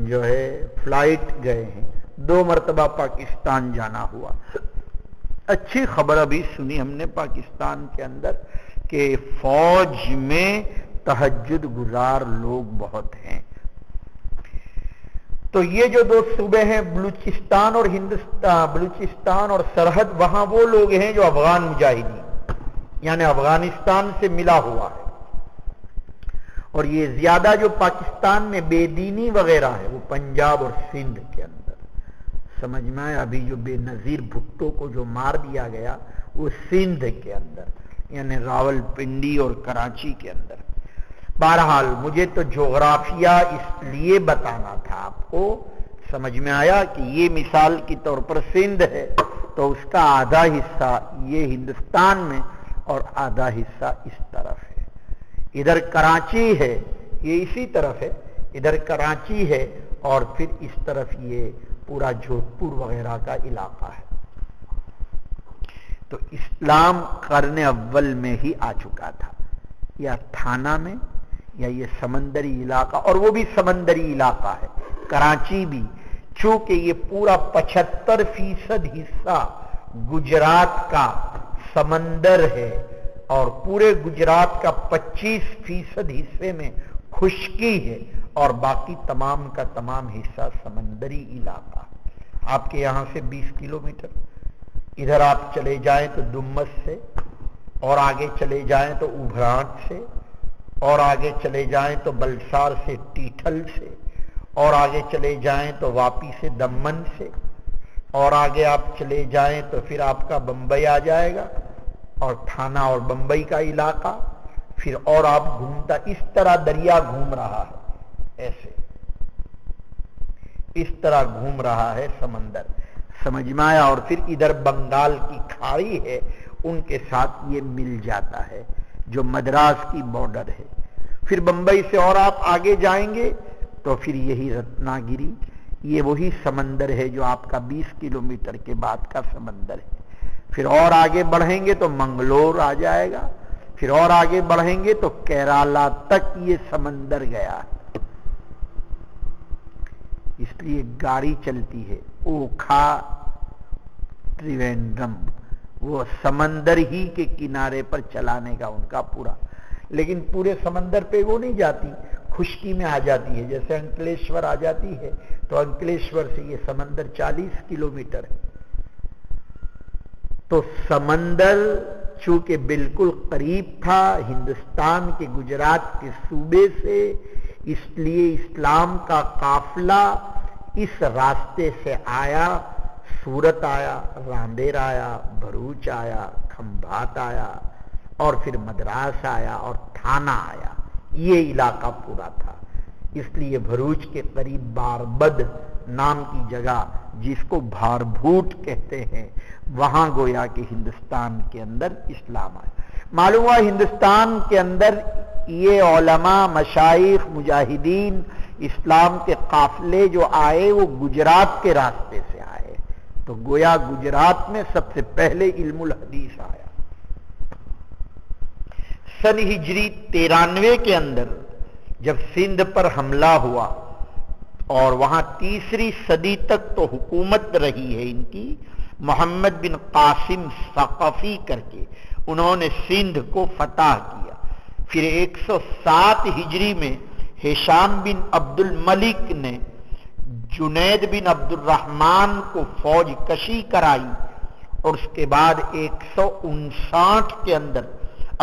جو ہے فلائٹ گئے ہیں. 2 مرتبہ پاکستان جانا ہوا. اچھی خبر ابھی سنی ہم نے پاکستان کے اندر کہ فوج میں تہجد گزار لوگ بہت ہیں. تو یہ جو 2 صوبے ہیں بلوچستان اور ہندوستان, بلوچستان اور سرحد, وہاں وہ لوگ ہیں جو افغان مجاہدین یعنی افغانستان سے ملا ہوا ہے. اور یہ زیادہ جو پاکستان میں بے دینی وغیرہ ہے وہ پنجاب اور سندھ کے اندر. سمجھ میں آیا؟ ابھی جو بے نظیر بھٹو کو جو مار دیا گیا وہ سندھ کے اندر یعنی راول پنڈی اور کراچی کے اندر. بہرحال مجھے تو جغرافیہ اس لیے بتانا تھا آپ کو. سمجھ میں آیا کہ یہ مثال کے طور پر سندھ ہے تو اس کا آدھا حصہ یہ ہندوستان میں اور آدھا حصہ اس طرف ہے. ادھر کراچی ہے یہ اسی طرف ہے, ادھر کراچی ہے اور پھر اس طرف یہ پورا جودھپور وغیرہ کا علاقہ ہے. تو اسلام قرن اول میں ہی آ چکا تھا, یا تھانہ میں یا یہ سمندری علاقہ, اور وہ بھی سمندری علاقہ ہے کراچی بھی, چونکہ یہ پورا 75% حصہ گجرات کا سمندر ہے اور پورے گجرات کا 25% حصے میں خشکی ہے اور باقی تمام کا تمام حصہ سمندری علاقہ. آپ کے یہاں سے 20 کلومیٹر ادھر آپ چلے جائیں تو دمس سے, اور آگے چلے جائیں تو ابھرانٹ سے, اور آگے چلے جائیں تو بلسار سے ٹیٹھل سے, اور آگے چلے جائیں تو واپی سے دمن سے, اور آگے آپ چلے جائیں تو پھر آپ کا بمبئی آ جائے گا اور تھانہ اور بمبئی کا علاقہ, پھر اور آپ گھومتا اس طرح دریا گھوم رہا ہے, ایسے اس طرح گھوم رہا ہے سمندر. سمجھ میں آیا؟ اور پھر ادھر بنگال کی کھاڑی ہے ان کے ساتھ یہ مل جاتا ہے جو مدراس کی بارڈر ہے. پھر بمبئی سے اور آپ آگے جائیں گے تو پھر یہی رتنا گری, یہ وہی سمندر ہے جو آپ کا 20 کلومیٹر کے بعد کا سمندر ہے. پھر اور آگے بڑھیں گے تو منگلور آ جائے گا, پھر اور آگے بڑھیں گے تو کیرالا تک یہ سمندر گیا ہے. اس لیے گاڑی چلتی ہے اوکھا تریوینڈرم, وہ سمندر ہی کے کنارے پر چلانے کا ان کا پورا, لیکن پورے سمندر پہ وہ نہیں جاتی, خشکی میں آ جاتی ہے. جیسے انکلیشور آ جاتی ہے تو انکلیشور سے یہ سمندر 40 کلومیٹر ہے. تو سمندر چونکہ بالکل قریب تھا ہندوستان کے گجرات کے صوبے سے, اس لیے اسلام کا قافلہ اس راستے سے آیا. سورت آیا, راندیر آیا, بھروچ آیا, کھمبھات آیا, اور پھر مدراس آیا اور تھانہ آیا. یہ علاقہ پورا تھا. اس لیے بھروچ کے قریب باربد نام کی جگہ جس کو بھاربھوٹ کہتے ہیں, وہاں گویا کہ ہندوستان کے اندر اسلام آیا. معلوم ہوا ہندوستان کے اندر یہ علماء, مشائخ, مجاہدین, اسلام کے قافلے جو آئے وہ گجرات کے راستے سے آئے. تو گویا گجرات میں سب سے پہلے علم الحدیث آیا. سن ہجری 93 کے اندر جب سندھ پر حملہ ہوا اور وہاں 3 صدی تک تو حکومت رہی ہے ان کی, محمد بن قاسم ثقفی کر کے انہوں نے سندھ کو فتح کیا. پھر 107 ہجری میں ہشام بن عبد الملک نے جنید بن عبد الرحمن کو فوج کشی کرائی, اور اس کے بعد 159 کے اندر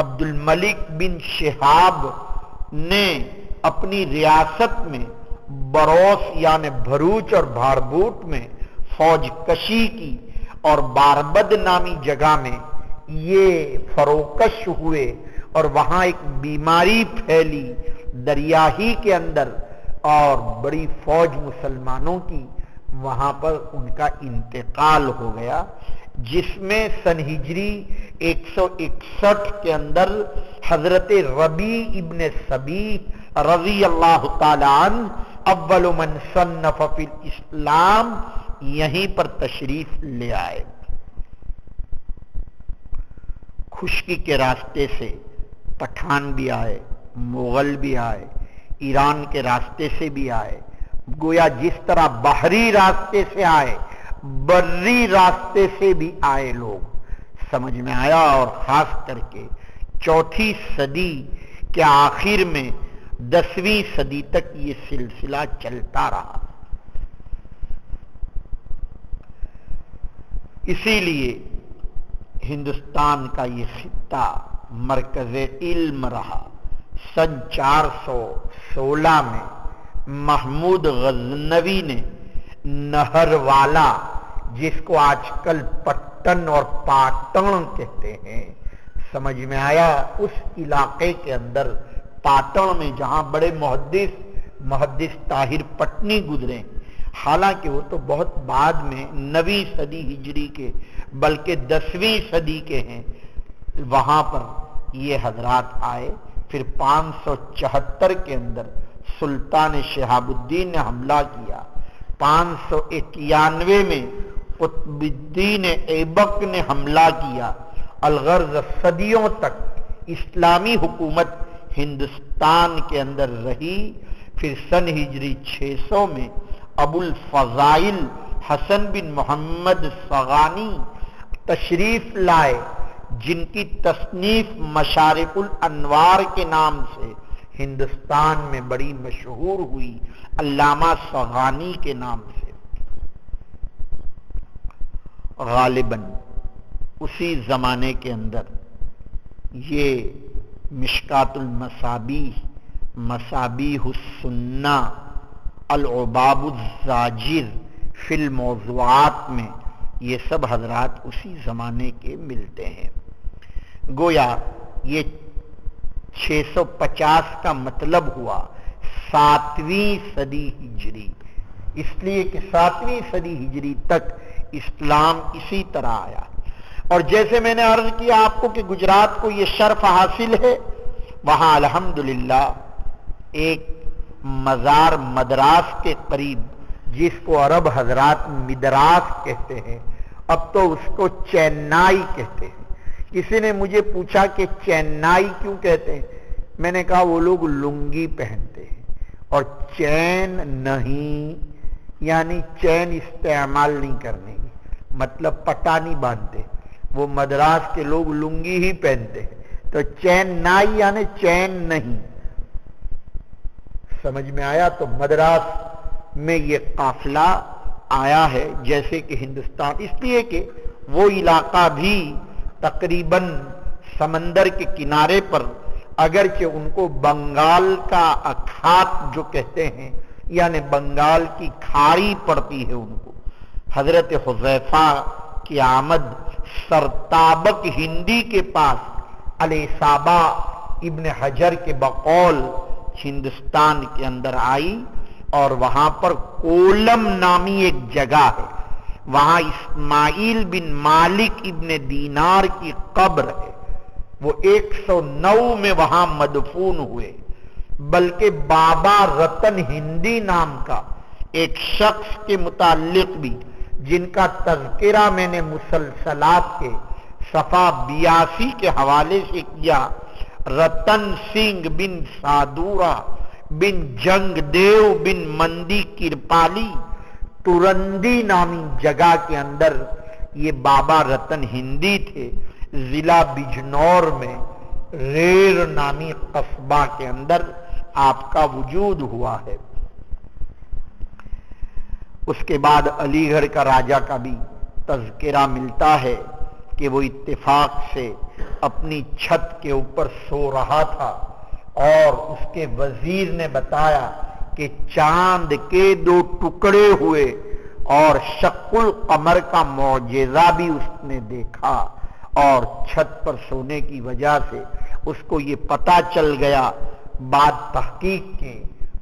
عبد الملک بن شہاب نے اپنی ریاست میں بروس یعنی بھروچ اور بھاربوٹ میں فوج کشی کی, اور باربد نامی جگہ میں یہ فروکش ہوئے, اور وہاں ایک بیماری پھیلی دریا ہی کے اندر, اور بڑی فوج مسلمانوں کی وہاں پر ان کا انتقال ہو گیا, جس میں سن ہجری 161 کے اندر حضرت ربیع ابن سبیع رضی اللہ تعالی عنہ اول من صنف فی الاسلام یہیں پر تشریف لے آئے۔ خشکی کے راستے سے پٹھان بھی آئے، مغل بھی آئے، ایران کے راستے سے بھی آئے، گویا جس طرح بحری راستے سے آئے بری راستے سے بھی آئے لوگ، سمجھ میں آیا۔ اور خاص کر کے 4 صدی کے آخر میں 10ویں صدی تک یہ سلسلہ چلتا رہا۔ اسی لیے ہندوستان کا یہ خطہ مرکز علم رہا۔ سن 416 میں محمود غزنوی نے نہروالا، جس کو آج کل پٹن اور پاٹن کہتے ہیں، سمجھ میں آیا، اس علاقے کے اندر پاٹن میں جہاں بڑے محدث طاہر پٹنی گزرے، حالانکہ وہ تو بہت بعد میں 9ویں صدی ہجری کے بلکہ 10ویں صدی کے ہیں، وہاں پر یہ حضرات آئے۔ پھر 574 کے اندر سلطان شہاب الدین نے حملہ کیا، 591 میں قطب الدین ایبک نے حملہ کیا۔ الغرض صدیوں تک اسلامی حکومت ہندوستان کے اندر رہی۔ پھر سن ہجری 600 میں ابو الفضائل حسن بن محمد صغانی تشریف لائے، جن کی تصنیف مشارق الانوار کے نام سے ہندوستان میں بڑی مشہور ہوئی، علامہ صغانی کے نام سے۔ غالباً اسی زمانے کے اندر یہ مشکات المصابیح، مصابیح السنہ، العباب الزاجر فی الموضوعات میں یہ سب حضرات اسی زمانے کے ملتے ہیں۔ گویا یہ 650 کا مطلب ہوا 7ویں صدی ہجری، اس لیے کہ 7ویں صدی ہجری تک اسلام اسی طرح آیا۔ اور جیسے میں نے عرض کیا آپ کو کہ گجرات کو یہ شرف حاصل ہے، وہاں الحمدللہ ایک مزار مدراس کے قریب، جس کو عرب حضرات مدراس کہتے ہیں، اب تو اس کو چینائی کہتے ہیں۔ کسی نے مجھے پوچھا کہ چینائی کیوں کہتے ہیں؟ میں نے کہا وہ لوگ لنگی پہنتے ہیں اور چین نہیں، یعنی چین استعمال نہیں کرنے کی، مطلب پٹا نہیں باندھتے، وہ مدراس کے لوگ لنگی ہی پہنتے ہیں، تو چین نائی یعنی چین نہیں، سمجھ میں آیا۔ تو مدراس میں یہ قافلہ آیا ہے، جیسے کہ ہندوستان، اس لیے کہ وہ علاقہ بھی تقریباً سمندر کے کنارے پر، اگرچہ ان کو بنگال کا اکھاط جو کہتے ہیں، یعنی بنگال کی کھاڑی پڑتی ہے ان کو۔ حضرت حذیفہ کی آمد سرتابک ہندی کے پاس الاصابہ ابن حجر کے بقول ہندوستان کے اندر آئی، اور وہاں پر کولم نامی ایک جگہ ہے، وہاں اسماعیل بن مالک ابن دینار کی قبر ہے، وہ 109 میں وہاں مدفون ہوئے۔ بلکہ بابا رتن ہندی نام کا ایک شخص کے متعلق بھی، جن کا تذکرہ میں نے مسلسلات کے صفحہ 82 کے حوالے سے کیا، رتن سنگھ بن سادورہ بن جنگ دیو بن مندی کرپالی ترندی نامی جگہ کے اندر یہ بابا رتن ہندی تھے، ضلع بجنور میں ریر نامی قصبہ کے اندر آپ کا وجود ہوا ہے۔ اس کے بعد علی گڑھ کا راجہ کا بھی تذکرہ ملتا ہے کہ وہ اتفاق سے اپنی چھت کے اوپر سو رہا تھا، اور اس کے وزیر نے بتایا کہ چاند کے 2 ٹکڑے ہوئے اور شق القمر کا معجزہ بھی اس نے دیکھا، اور چھت پر سونے کی وجہ سے اس کو یہ پتہ چل گیا، بعد تحقیق کے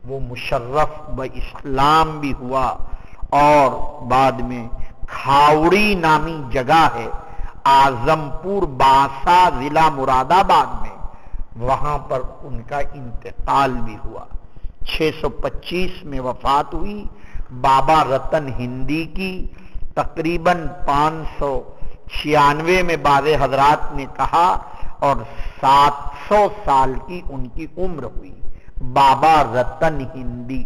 وہ مشرف اسلام بھی ہوا، اور بعد میں کھاوڑی نامی جگہ ہے اعظم پور باسا ضلع مراد آباد میں، وہاں پر ان کا انتقال بھی ہوا۔ 625 میں وفات ہوئی، بابا رتن ہندی کی تقریباً 596 میں بعض حضرات نے کہا اور 700 سال کی ان کی عمر ہوئی. بابا رتن ہندی.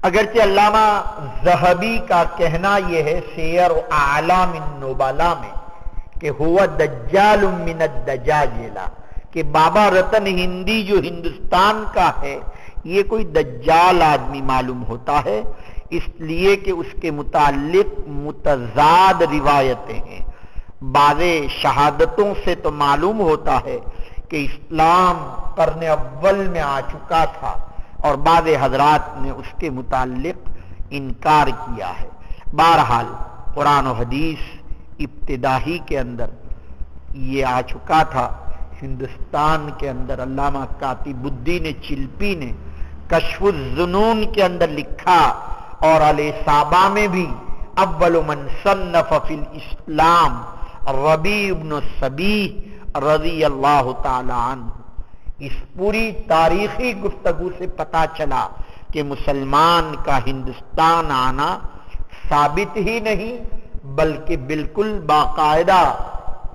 اگرچہ علامہ ذہبی کا کہنا یہ ہے سیر اعلام النبلاء میں کہ ہوا دجال من الدجاجلہ، کہ بابا رتن ہندی جو ہندوستان کا ہے یہ کوئی دجال آدمی معلوم ہوتا ہے، اس لیے کہ اس کے متعلق متضاد روایتیں ہیں. بعض شہادتوں سے تو معلوم ہوتا ہے کہ اسلام قرن اول میں آ چکا تھا اور بعض حضرات نے اس کے متعلق انکار کیا ہے. بہرحال قرآن و حدیث ابتدائی کے اندر یہ آ چکا تھا. ہندوستان کے اندر علامہ کاتب الدین چلپی نے کشف الظنون کے اندر لکھا اور الاصابہ میں بھی اول من صنف فی الاسلام ربیع بن صبیح رضی اللہ تعالی عنہ. اس پوری تاریخی گفتگو سے پتا چلا کہ مسلمان کا ہندوستان آنا ثابت ہی نہیں بلکہ بالکل باقاعدہ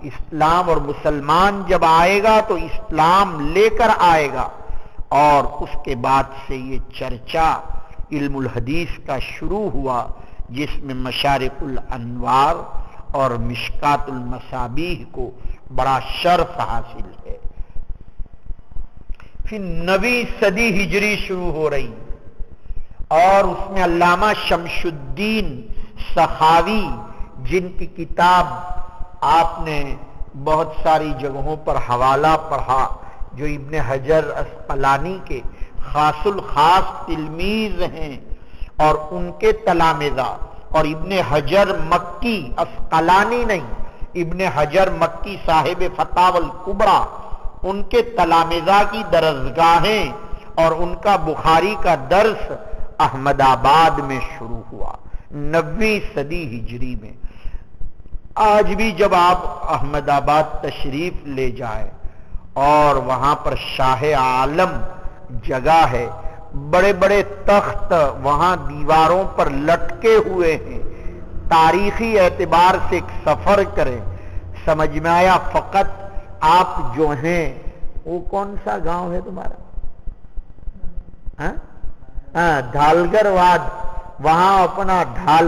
اسلام، اور مسلمان جب آئے گا تو اسلام لے کر آئے گا. اور اس کے بعد سے یہ چرچا علم الحدیث کا شروع ہوا جس میں مشارق الانوار اور مشکات المصابیح کو بڑا شرف حاصل ہے. پھر 9ویں صدی ہجری شروع ہو رہی اور اس میں علامہ شمس الدین سخاوی جن کی کتاب آپ نے بہت ساری جگہوں پر حوالہ پڑھا، جو ابن حجر اسقلانی کے خاص الخاص تلمیذ ہیں اور ان کے تلامذہ، اور ابن حجر مکی، اسقلانی نہیں، ابن حجر مکی صاحب فتاوی الکبریٰ، ان کے تلامذہ کی درسگاہیں اور ان کا بخاری کا درس احمد آباد میں شروع ہوا 9ویں صدی ہجری میں. آج بھی جب آپ احمد آباد تشریف لے جائیں اور وہاں پر شاہ عالم جگہ ہے، بڑے بڑے تخت وہاں دیواروں پر لٹکے ہوئے ہیں. تاریخی اعتبار سے ایک سفر کریں سمجھ میں آیا. فقط آپ جو ہیں وہ کون سا گاؤں ہے تمہارا؟ ڈھالگر واد، وہاں اپنا ڈھال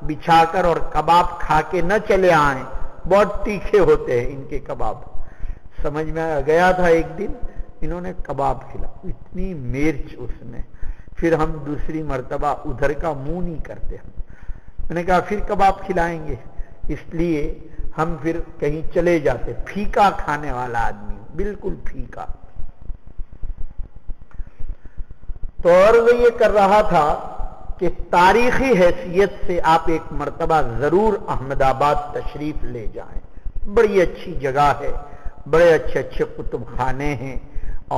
بچھا کر اور کباب کھا کے نہ چلے آئیں، بہت تیکھے ہوتے ہیں ان کے کباب. سمجھ میں گیا تھا ایک دن انہوں نے کباب کھلا، اتنی مرچ اس میں، پھر ہم دوسری مرتبہ ادھر کا منہ نہیں کرتے. میں نے کہا پھر کباب کھلائیں گے، اس لیے ہم پھر کہیں چلے جاتے. پھیکا کھانے والا آدمی، بالکل پھیکا. تو اور وہ یہ کر رہا تھا کہ تاریخی حیثیت سے آپ ایک مرتبہ ضرور احمد آباد تشریف لے جائیں. بڑی اچھی جگہ ہے، بڑے اچھے اچھے کتب خانے ہیں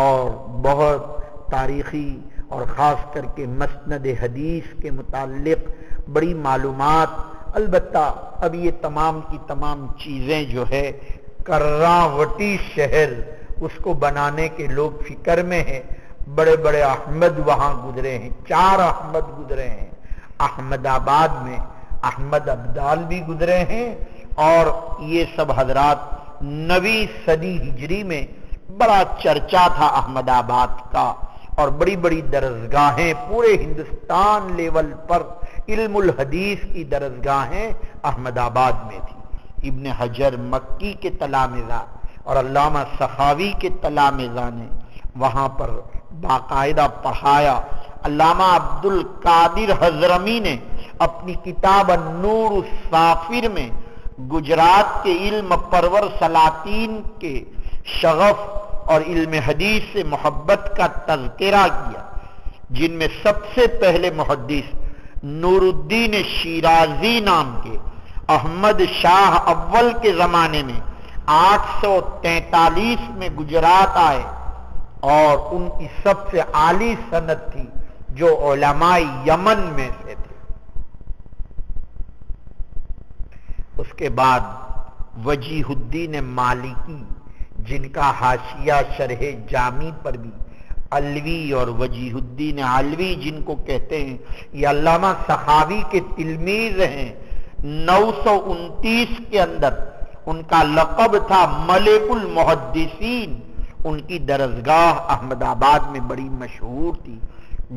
اور بہت تاریخی اور خاص کر کے مسند حدیث کے متعلق بڑی معلومات. البتہ اب یہ تمام کی تمام چیزیں جو ہے کراوٹی شہر اس کو بنانے کے لوگ فکر میں ہیں. بڑے بڑے احمد وہاں گزرے ہیں، 4 احمد گزرے ہیں. احمد آباد میں احمد ابدال بھی گزرے ہیں اور یہ سب حضرات 9ویں صدی ہجری میں بڑا چرچا تھا احمد آباد کا، اور بڑی بڑی درسگاہیں پورے ہندوستان لیول پر علم الحدیث کی درسگاہیں احمد آباد میں تھی. ابن حجر مکی کے تلامذہ اور علامہ سخاوی کے تلامذہ نے وہاں پر باقاعدہ پڑھایا. علامہ عبد القادر حضرمی نے اپنی کتاب النور الصافر میں گجرات کے علم پرور سلاطین کے شغف اور علم حدیث سے محبت کا تذکرہ کیا، جن میں سب سے پہلے محدث نور الدین شیرازی نام کے احمد شاہ اول کے زمانے میں 843 میں گجرات آئے اور ان کی سب سے عالی سند تھی جو علماء یمن میں سے تھے. اس کے بعد وجیہ الدین مالکی جن کا حاشیہ شرح جامی پر بھی علوی اور وجیہ الدین علوی جن کو کہتے ہیں، یہ علامہ سخاوی کے تلمیذ ہیں۔ 929 کے اندر ان کا لقب تھا ملک المحدثین۔ ان کی درسگاہ احمد آباد میں بڑی مشہور تھی۔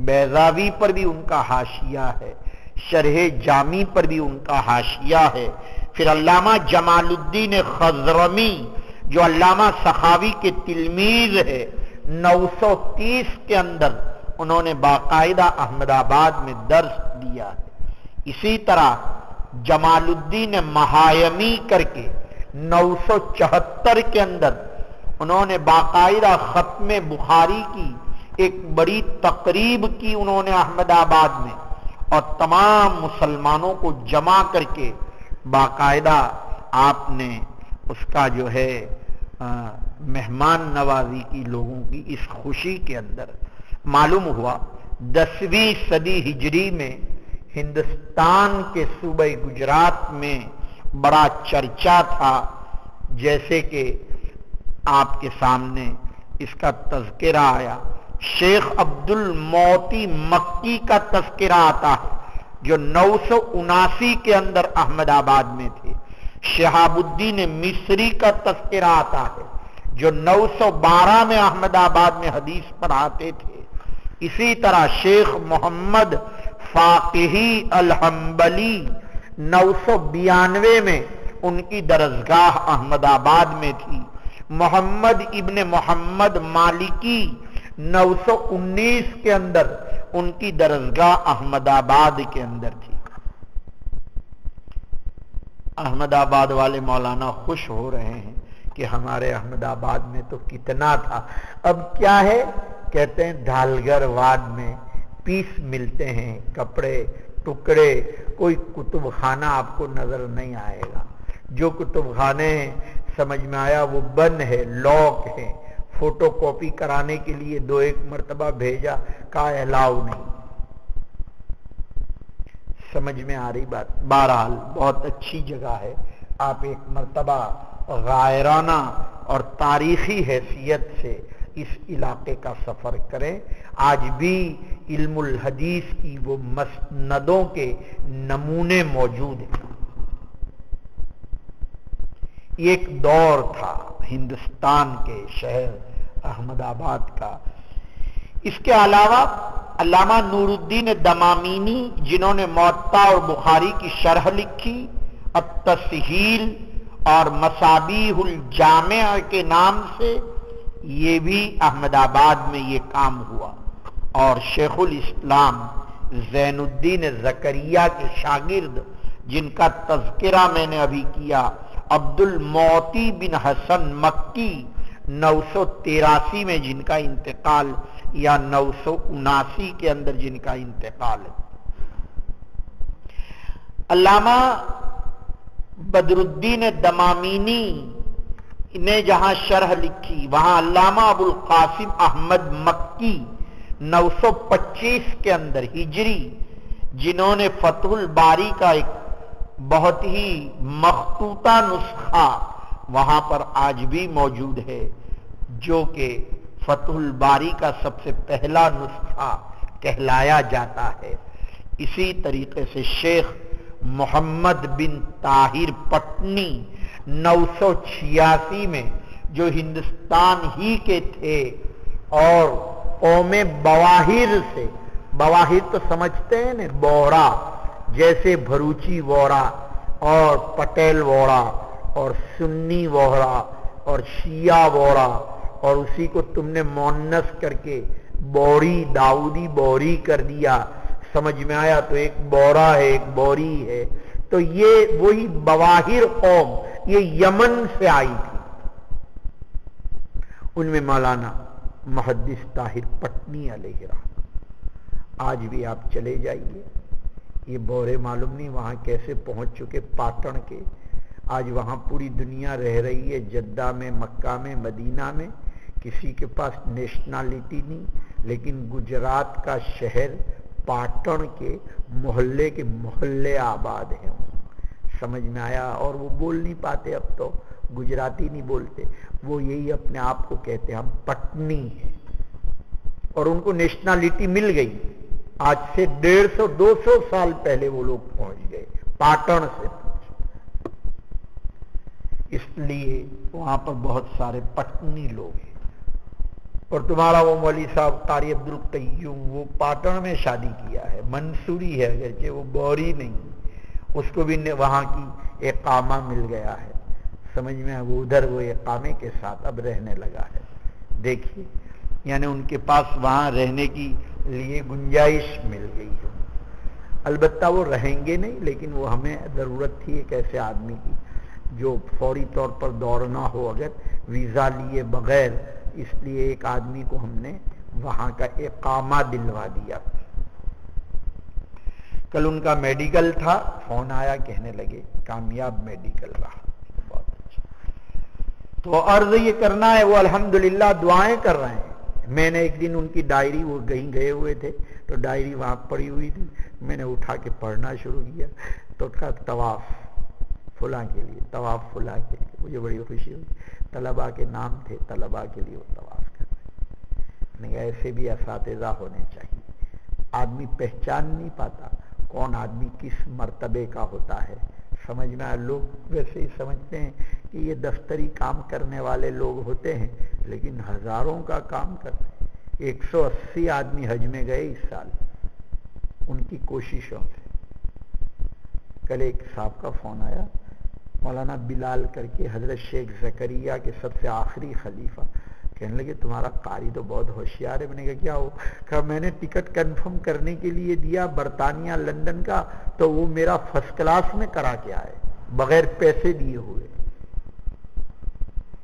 بیضاوی پر بھی ان کا حاشیہ ہے، شرح جامی پر بھی ان کا حاشیہ ہے۔ پھر علامہ جمال الدین خضرمی جو علامہ سخاوی کے تلمیذ ہے، 930 کے اندر انہوں نے باقاعدہ احمد آباد میں درس دیا ہے۔ اسی طرح جمال الدین مہایمی کر کے 974 کے اندر انہوں نے باقاعدہ ختم بخاری کی ایک بڑی تقریب کی انہوں نے احمد آباد میں، اور تمام مسلمانوں کو جمع کر کے باقاعدہ آپ نے اس کا جو ہے مہمان نوازی کی لوگوں کی۔ اس خوشی کے اندر معلوم ہوا 10ویں صدی ہجری میں ہندوستان کے صوبہ گجرات میں بڑا چرچا تھا، جیسے کہ آپ کے سامنے اس کا تذکرہ آیا۔ شیخ عبد المعطی مکی کا تذکرہ آتا ہے جو 979 کے اندر احمد آباد میں تھے۔ شہاب الدین مصری کا تذکرہ آتا ہے جو 912 میں احمد آباد میں حدیث پڑھاتے تھے۔ اسی طرح شیخ محمد فاقہی الحنبلی 992 میں ان کی درسگاہ احمد آباد میں تھی۔ محمد ابن محمد مالکی 919 کے اندر ان کی درسگاہ احمد آباد کے اندر تھی۔ احمد آباد والے مولانا خوش ہو رہے ہیں کہ ہمارے احمد آباد میں تو کتنا تھا، اب کیا ہے؟ کہتے ہیں ڈھالگر واد میں پیس ملتے ہیں، کپڑے ٹکڑے، کوئی کتب خانہ آپ کو نظر نہیں آئے گا۔ جو کتب خانے سمجھ میں آیا وہ بند ہے، لاک ہے، فوٹو کاپی کرانے کے لیے 2-1 مرتبہ بھیجا، کا الاؤ نہیں۔ سمجھ میں آ رہی بات؟ بہرحال بہت اچھی جگہ ہے، آپ ایک مرتبہ غائرانہ اور تاریخی حیثیت سے اس علاقے کا سفر کریں۔ آج بھی علم الحدیث کی وہ مسندوں کے نمونے موجود ہیں۔ یہ ایک دور تھا ہندوستان کے شہر احمد آباد کا۔ اس کے علاوہ علامہ نور الدین دمامینی جنہوں نے موطا اور بخاری کی شرح لکھی، التسہیل اور مصابیح الجامع کے نام سے، یہ بھی احمد آباد میں یہ کام ہوا۔ اور شیخ الاسلام زین الدین زکریا کے شاگرد جن کا تذکرہ میں نے ابھی کیا، عبد المعطی بن حسن مکی 983 میں جن کا انتقال، یا 979 کے اندر جن کا انتقال ہے۔ علامہ بدر الدین دمامینی نے جہاں شرح لکھی، وہاں علامہ ابو القاسم احمد مکی 925 کے اندر ہجری جنہوں نے فتح الباری کا ایک بہت ہی مخطوطہ نسخہ وہاں پر آج بھی موجود ہے، جو کہ فتح الباری کا سب سے پہلا نسخہ کہلایا جاتا ہے۔ اسی طریقے سے شیخ محمد بن طاہر پٹنی 986 میں جو ہندوستان ہی کے تھے اور قوم بواہر سے، بواہر تو سمجھتے ہیں نا، بوہرا، جیسے بھروچی ووڑا اور پٹیل ووڑا اور سنی ووڑا اور شیعہ ووڑا، اور اسی کو تم نے مونس کر کے بوری، داؤدی بوری کر دیا، سمجھ میں آیا؟ تو ایک بورا ہے، ایک بوری ہے۔ تو یہ وہی بواہر قوم، یہ یمن سے آئی تھی۔ ان میں مولانا محدث طاہر پٹنی علیہ رحمۃ۔ آج بھی آپ چلے جائیے، یہ بورے معلوم نہیں وہاں کیسے پہنچ چکے، پاٹن کے۔ آج وہاں پوری دنیا رہ رہی ہے، جدہ میں، مکہ میں، مدینہ میں، کسی کے پاس نیشنلٹی نہیں، لیکن گجرات کا شہر پاٹن کے محلے کے محلے آباد ہیں، سمجھ میں آیا؟ اور وہ بول نہیں پاتے، اب تو گجراتی نہیں بولتے، وہ یہی اپنے آپ کو کہتے ہیں ہم پٹنی ہیں، اور ان کو نیشنلٹی مل گئی. آج سے 150-200 سال پہلے وہ لوگ پہنچ گئے پاٹن سے. اس لیے وہاں پر بہت سارے پٹنی لوگ ہیں. اور تمہارا وہ مولوی صاحب قاری عبدالقیوم وہ پاٹن میں شادی کیا ہے, منصوری ہے اگرچہ وہ بوری نہیں, اس کو بھی وہاں کی اقامہ مل گیا ہے. سمجھ میں وہ ادھر وہ اقامے کے ساتھ اب رہنے لگا ہے. دیکھیے یعنی ان کے پاس وہاں رہنے کی لیے گنجائش مل گئی ہے. البتہ وہ رہیں گے نہیں, لیکن وہ ہمیں ضرورت تھی ایک ایسے آدمی کی جو فوری طور پر دوڑنا ہو اگر ویزا لیے بغیر, اس لیے ایک آدمی کو ہم نے وہاں کا اقامہ دلوا دیا. کل ان کا میڈیکل تھا, فون آیا, کہنے لگے کامیاب میڈیکل رہا. بہت اچھا. تو عرض یہ کرنا ہے وہ الحمدللہ دعائیں کر رہے ہیں. میں نے ایک دن ان کی ڈائری, وہ گئے ہوئے تھے تو ڈائری وہاں پڑی ہوئی تھی, میں نے اٹھا کے پڑھنا شروع کیا تو کہا طواف فلاں کے لیے, طواف فلاں کے لیے. مجھے بڑی خوشی ہوئی. طلباء کے نام تھے, طلباء کے لیے وہ طواف کر رہے. نہیں, ایسے بھی اساتذہ ہونے چاہیے. آدمی پہچان نہیں پاتا کون آدمی کس مرتبے کا ہوتا ہے. سمجھ میں آئے. لوگ ویسے ہی سمجھتے ہیں کہ یہ دفتری کام کرنے والے لوگ ہوتے ہیں, لیکن ہزاروں کا کام کرتے ہیں. 180 آدمی حج میں گئے اس سال ان کی کوششوں سے. کل ایک صاحب کا فون آیا, مولانا بلال کر کے, حضرت شیخ زکریا کے سب سے آخری خلیفہ, کہنے لگے تمہارا قاری تو بہت ہوشیار ہے. میں نے کہا کیا ہو؟ کہا میں نے ٹکٹ کنفرم کرنے کے لیے دیا برطانیہ لندن کا, تو وہ میرا فرسٹ کلاس میں کرا کے آئے بغیر پیسے دیے ہوئے.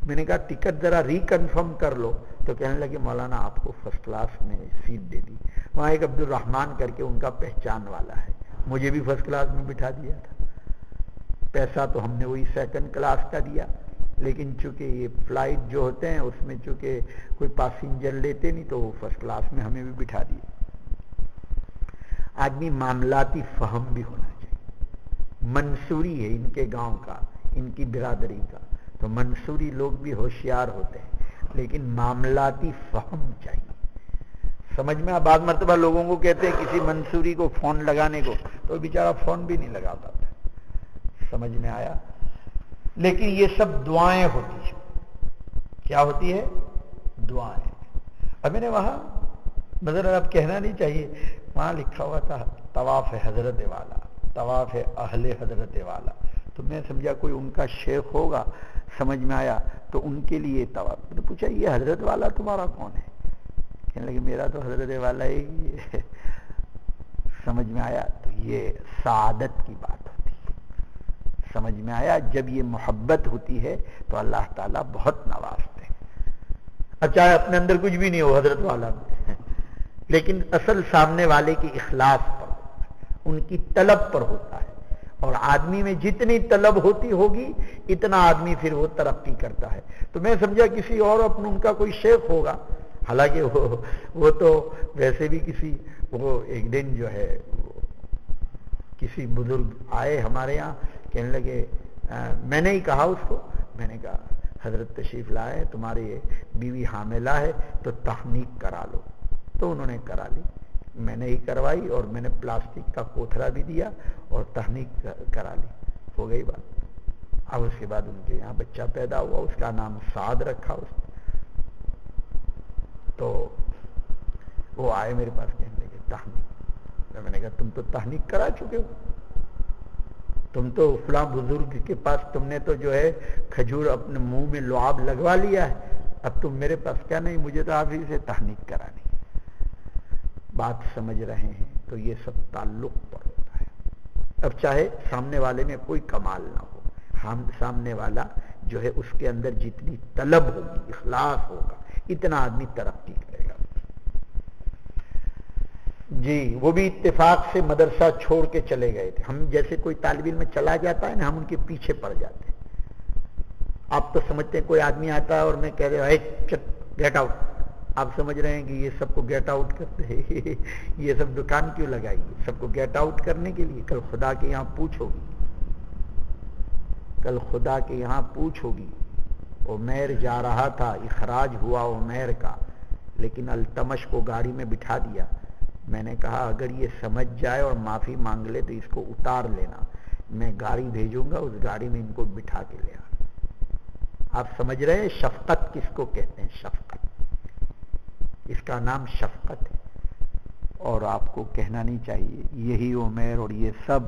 میں نے کہا ٹکٹ ذرا ری کنفرم کر لو, تو کہنے لگے مولانا آپ کو فرسٹ کلاس میں سیٹ دے دی. وہاں ایک عبد الرحمان کر کے ان کا پہچان والا ہے, مجھے بھی فرسٹ کلاس میں بٹھا دیا تھا. پیسہ تو ہم نے وہی سیکنڈ کلاس کا دیا, لیکن چونکہ یہ فلائٹ جو ہوتے ہیں اس میں چونکہ کوئی پاسنجر لیتے نہیں تو وہ فرسٹ کلاس میں ہمیں بھی بٹھا دیا. آدمی معاملاتی فہم بھی ہونا چاہیے. منصوری ہے ان کے گاؤں کا, ان کی برادری کا, تو منصوری لوگ بھی ہوشیار ہوتے ہیں, لیکن معاملاتی فہم چاہیے. سمجھ میں. بعض مرتبہ لوگوں کو کہتے ہیں کسی منصوری کو فون لگانے کو, تو بیچارہ فون بھی نہیں لگاتا تھا. سمجھ میں آیا. لیکن یہ سب دعائیں ہوتی ہیں. کیا ہوتی ہے؟ دعائیں. اب میں نے وہاں مثلا اب کہنا نہیں چاہیے, وہاں لکھا ہوا تھا طواف حضرت والا, طواف اہل حضرت والا. تو میں سمجھا کوئی ان کا شیخ ہوگا. سمجھ میں آیا. تو ان کے لیے طواف. میں نے پوچھا یہ حضرت والا تمہارا کون ہے؟ کہنے لگے میرا تو حضرت والا ہی ہے. سمجھ میں آیا. تو یہ سعادت کی بات ہوتی ہے. سمجھ میں آیا. جب یہ محبت ہوتی ہے تو اللہ تعالیٰ بہت نوازتے ہیں. اچھا اپنے اندر کچھ بھی نہیں ہو حضرت والا میں, لیکن اصل سامنے والے کی اخلاص پر ہوتا ہے, ان کی طلب پر ہوتا ہے. اور آدمی میں جتنی طلب ہوتی ہوگی اتنا آدمی پھر وہ ترقی کرتا ہے. تو میں سمجھا کسی اور اپنے ان کا کوئی شیخ ہوگا, حالانکہ وہ تو ویسے بھی کسی, وہ ایک دن جو ہے کسی بزرگ آئے ہمارے یہاں, کہنے لگے میں نے ہی کہا اس کو, میں نے کہا حضرت تشریف لائے, تمہاری بیوی حاملہ ہے تو تحنیک کرا لو. تو انہوں نے کرا لی. میں نے ہی کروائی اور میں نے پلاسٹک کا کوتھرا بھی دیا اور تحنیک کرا لی. ہو گئی بات. اب اس کے بعد ان کے یہاں بچہ پیدا ہوا, اس کا نام سعد رکھا اس نے. تو وہ آئے میرے پاس, کہنے لگے تحنیک. میں نے کہا تم تو تحنیک کرا چکے ہو, تم تو فلاں بزرگ کے پاس تم نے تو جو ہے کھجور اپنے منہ میں لعاب لگوا لیا ہے, اب تم میرے پاس کیا؟ نہیں مجھے تو آپ ہی سے تحنیک کرانی. بات سمجھ رہے ہیں؟ تو یہ سب تعلق پر ہوتا ہے. اب چاہے سامنے والے میں کوئی کمال نہ ہو, سامنے والا جو ہے اس کے اندر جتنی طلب ہوگی, اخلاص ہوگا, اتنا آدمی ترقی کرے گا. جی وہ بھی اتفاق سے مدرسہ چھوڑ کے چلے گئے تھے. ہم جیسے کوئی طالب علم چلا جاتا ہے نا, ہم ان کے پیچھے پڑ جاتے ہیں. آپ تو سمجھتے ہیں کوئی آدمی آتا ہے اور میں کہہ رہا ہوں گیٹ آؤٹ, آپ سمجھ رہے ہیں کہ یہ سب کو گیٹ آؤٹ کرتے ہیں. یہ سب دکان کیوں لگائی ہے؟ سب کو گیٹ آؤٹ کرنے کے لیے. کل خدا کے یہاں پوچھو گی, کل خدا کے یہاں پوچھو گی. عمیر جا رہا تھا, اخراج ہوا عمیر کا, لیکن التمش کو گاڑی میں بٹھا دیا. میں نے کہا اگر یہ سمجھ جائے اور معافی مانگ لے تو اس کو اتار لینا, میں گاڑی بھیجوں گا, اس گاڑی میں ان کو بٹھا کے لے آنا. آپ سمجھ رہے ہیں شفقت کس کو کہتے ہیں؟ شفقت, اس کا نام شفقت ہے. اور آپ کو کہنا نہیں چاہیے. یہی عمر اور یہ سب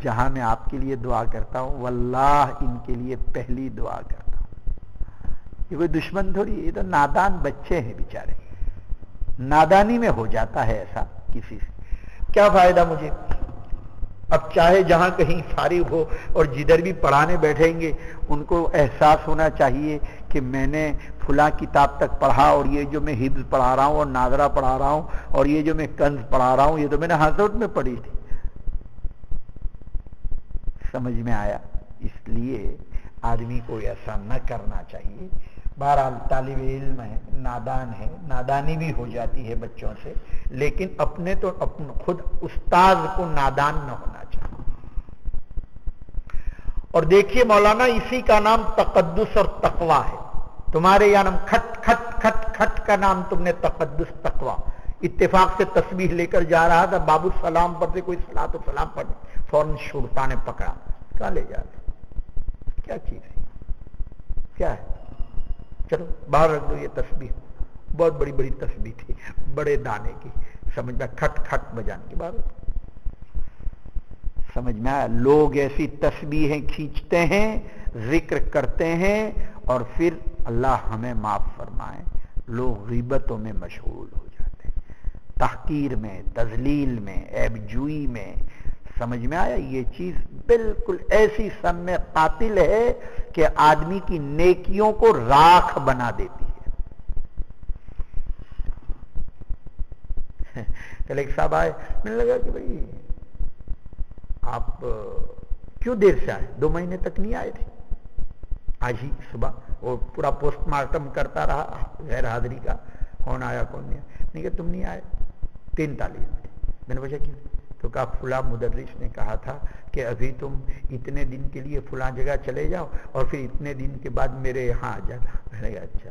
جہاں میں آپ کے لیے دعا کرتا ہوں, واللہ ان کے لیے پہلی دعا کرتا ہوں. یہ کوئی دشمن تھوڑی, یہ تو نادان بچے ہیں بیچارے. نادانی میں ہو جاتا ہے ایسا کسی سے. کیا فائدہ مجھے؟ اب چاہے جہاں کہیں فارغ ہو اور جدھر بھی پڑھانے بیٹھیں گے ان کو احساس ہونا چاہیے کہ میں نے فلاں کتاب تک پڑھا, اور یہ جو میں حفظ پڑھا رہا ہوں اور ناظرہ پڑھا رہا ہوں اور یہ جو میں کنز پڑھا رہا ہوں یہ تو میں نے حضرت میں پڑھی تھی. سمجھ میں آیا؟ اس لیے آدمی کو ایسا نہ کرنا چاہیے. بہرحال طالب علم ہے, نادان ہے, نادانی بھی ہو جاتی ہے بچوں سے, لیکن اپنے تو خود استاذ کو نادان نہ ہونا چاہیے. اور دیکھیے مولانا, اسی کا نام تقدس اور تقوی ہے. تمہارے یہاں نام کھٹ کھٹ کھٹ کھٹ کا نام تم نے تقدس تقوی. اتفاق سے تسبیح لے کر جا رہا تھا, بابو سلام پر سے کوئی صلاۃ و سلام پڑھ, فوراً شرطا نے پکڑا. کہاں لے جا رہے؟ کیا چیز ہے؟ کیا ہے؟ چلو باہر رکھ دو یہ تسبیح. بہت بڑی بڑی تسبیح تھی, بڑے دانے کی, سمجھ میں کھٹ کھٹ بجانے کی. باہر سمجھ میں آیا؟ لوگ ایسی تسبیحیں کھینچتے ہیں, ذکر کرتے ہیں, اور پھر اللہ ہمیں معاف فرمائے لوگ غیبتوں میں مشغول ہو جاتے ہیں, تحقیر میں, تذلیل میں, عیب جوئی میں. سمجھ میں آیا؟ یہ چیز بالکل ایسی سم میں قاتل ہے کہ آدمی کی نیکیوں کو راکھ بنا دیتی ہے. کل ایک صاحب آئے, میں نے لگا کہ بھائی آپ کیوں دیر سے آئے؟ 2 مہینے تک نہیں آئے تھے. آج ہی صبح وہ پورا پوسٹ مارٹم کرتا رہا غیر حاضری کا, کون آیا کون نہیں آیا. نہیں کہ تم نہیں آئے. 3 طالب تھے. میں نے پوچھا کیوں؟ تو کہا فلاں مدرس نے کہا تھا کہ ابھی تم اتنے دن کے لیے فلاں جگہ چلے جاؤ اور پھر اتنے دن کے بعد میرے یہاں آ جانا. میں نے کہا اچھا,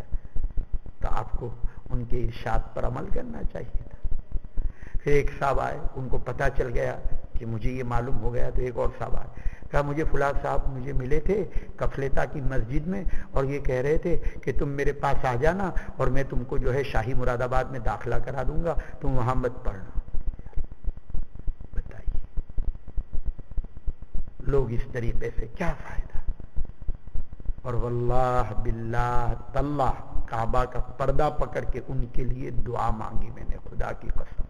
تو آپ کو ان کے ارشاد پر عمل کرنا چاہیے تھا. پھر ایک صاحب آئے, ان کو پتہ چل گیا کہ مجھے یہ معلوم ہو گیا, تو ایک اور صاحب آئے, کہا مجھے فلاں صاحب مجھے ملے تھے کفلتا کی مسجد میں, اور یہ کہہ رہے تھے کہ تم میرے پاس آ جانا اور میں تم کو جو ہے شاہی مراد آباد میں داخلہ کرا دوں گا, تم وہاں مت پڑھنا. بتائیے لوگ اس طریقے سے کیا فائدہ. اور واللہ باللہ تاللہ کعبہ کا پردہ پکڑ کے ان کے لیے دعا مانگی میں نے, خدا کی قسم,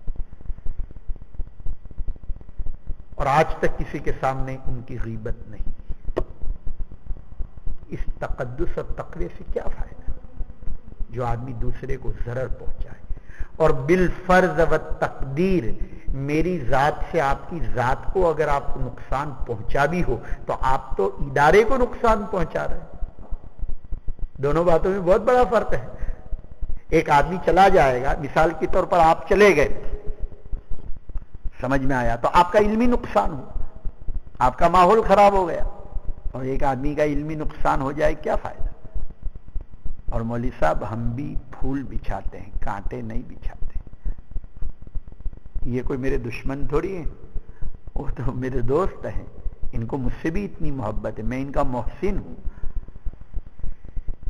اور آج تک کسی کے سامنے ان کی غیبت نہیں. اس تقدس اور تقوی سے کیا فائدہ جو آدمی دوسرے کو ضرر پہنچائے. اور بالفرض و تقدیر, میری ذات سے آپ کی ذات کو اگر آپ کو نقصان پہنچا بھی ہو تو آپ تو ادارے کو نقصان پہنچا رہے ہیں. دونوں باتوں میں بہت بڑا فرق ہے. ایک آدمی چلا جائے گا, مثال کے طور پر آپ چلے گئے, سمجھ میں آیا, تو آپ کا علمی نقصان ہو, آپ کا ماحول خراب ہو گیا, اور ایک آدمی کا علمی نقصان ہو جائے, کیا فائدہ. اور مولوی صاحب ہم بھی پھول بچھاتے ہیں, کانٹے نہیں بچھاتے. یہ کوئی میرے دشمن تھوڑی ہیں, وہ تو میرے دوست ہیں, ان کو مجھ سے بھی اتنی محبت ہے, میں ان کا محسن ہوں.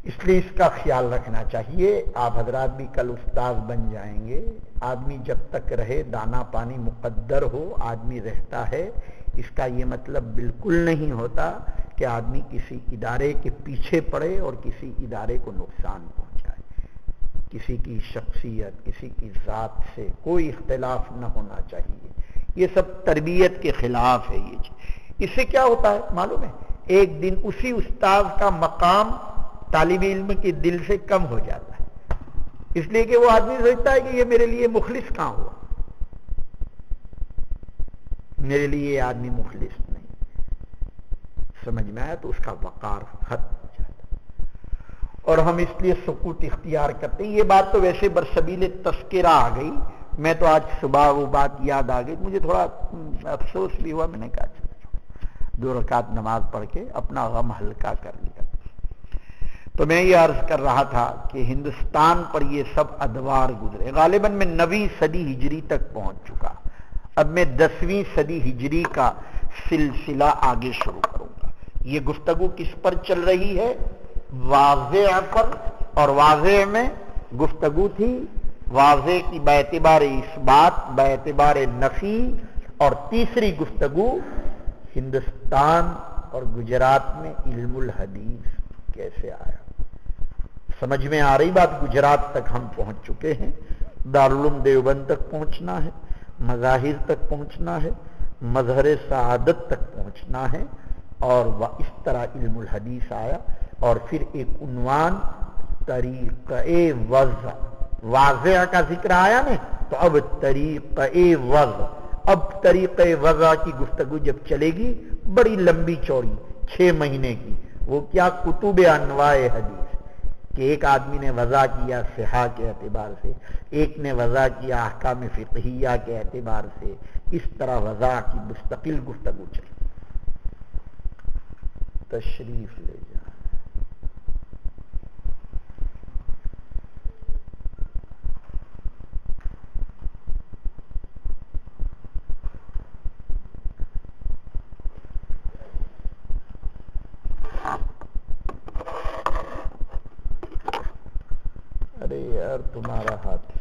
اس لیے اس کا خیال رکھنا چاہیے. آپ حضرات بھی کل استاذ بن جائیں گے. آدمی جب تک رہے دانا پانی مقدر ہو, آدمی رہتا ہے. اس کا یہ مطلب بالکل نہیں ہوتا کہ آدمی کسی ادارے کے پیچھے پڑے اور کسی ادارے کو نقصان پہنچائے. کسی کی شخصیت, کسی کی ذات سے کوئی اختلاف نہ ہونا چاہیے. یہ سب تربیت کے خلاف ہے. یہ اس سے کیا ہوتا ہے معلوم ہے, ایک دن اسی استاذ کا مقام طالب علم کے دل سے کم ہو جاتا ہے, اس لیے کہ وہ آدمی سوچتا ہے کہ یہ میرے لیے مخلص کہاں ہوا, میرے لیے یہ آدمی مخلص نہیں. سمجھ میں آیا؟ تو اس کا وقار ختم ہو جاتا ہے, اور ہم اس لیے سکوت اختیار کرتے ہیں. یہ بات تو ویسے برسبیل تذکرہ آ گئی, میں تو آج صبح وہ بات یاد آ گئی, مجھے تھوڑا افسوس بھی ہوا. میں نے کہا 2 رکعت نماز پڑھ کے اپنا غم ہلکا کر لیا. تو میں یہ عرض کر رہا تھا کہ ہندوستان پر یہ سب ادوار گزرے، غالباً میں 9ویں صدی ہجری تک پہنچ چکا، اب میں 10ویں صدی ہجری کا سلسلہ آگے شروع کروں گا۔ یہ گفتگو کس پر چل رہی ہے؟ واضح پر، اور واضح میں گفتگو تھی واضح کی باعتبار اثبات، باعتبار نفی، اور تیسری گفتگو ہندوستان اور گجرات میں علم الحدیث کیسے آیا۔ سمجھ میں آ رہی بات؟ گجرات تک ہم پہنچ چکے ہیں، دارالعلوم دیوبند تک پہنچنا ہے، مظاہر تک پہنچنا ہے، مظہر سعادت تک پہنچنا ہے، اور اس طرح علم الحدیث آیا، اور پھر ایک عنوان طریقہ وضع، واضح کا ذکر آیا نا، تو اب طریقہ وضع، اب طریقہ وضع کی گفتگو جب چلے گی بڑی لمبی چوڑی 6 مہینے کی، وہ کیا کتب انواع حدیث، کہ ایک آدمی نے وضع کیا صحہ کے اعتبار سے، ایک نے وضع کیا احکام فقہیہ کے اعتبار سے، اس طرح وضع کی مستقل گفتگو چلی۔ تشریف لے جائیں۔ ارے یار تمہارا ہاتھ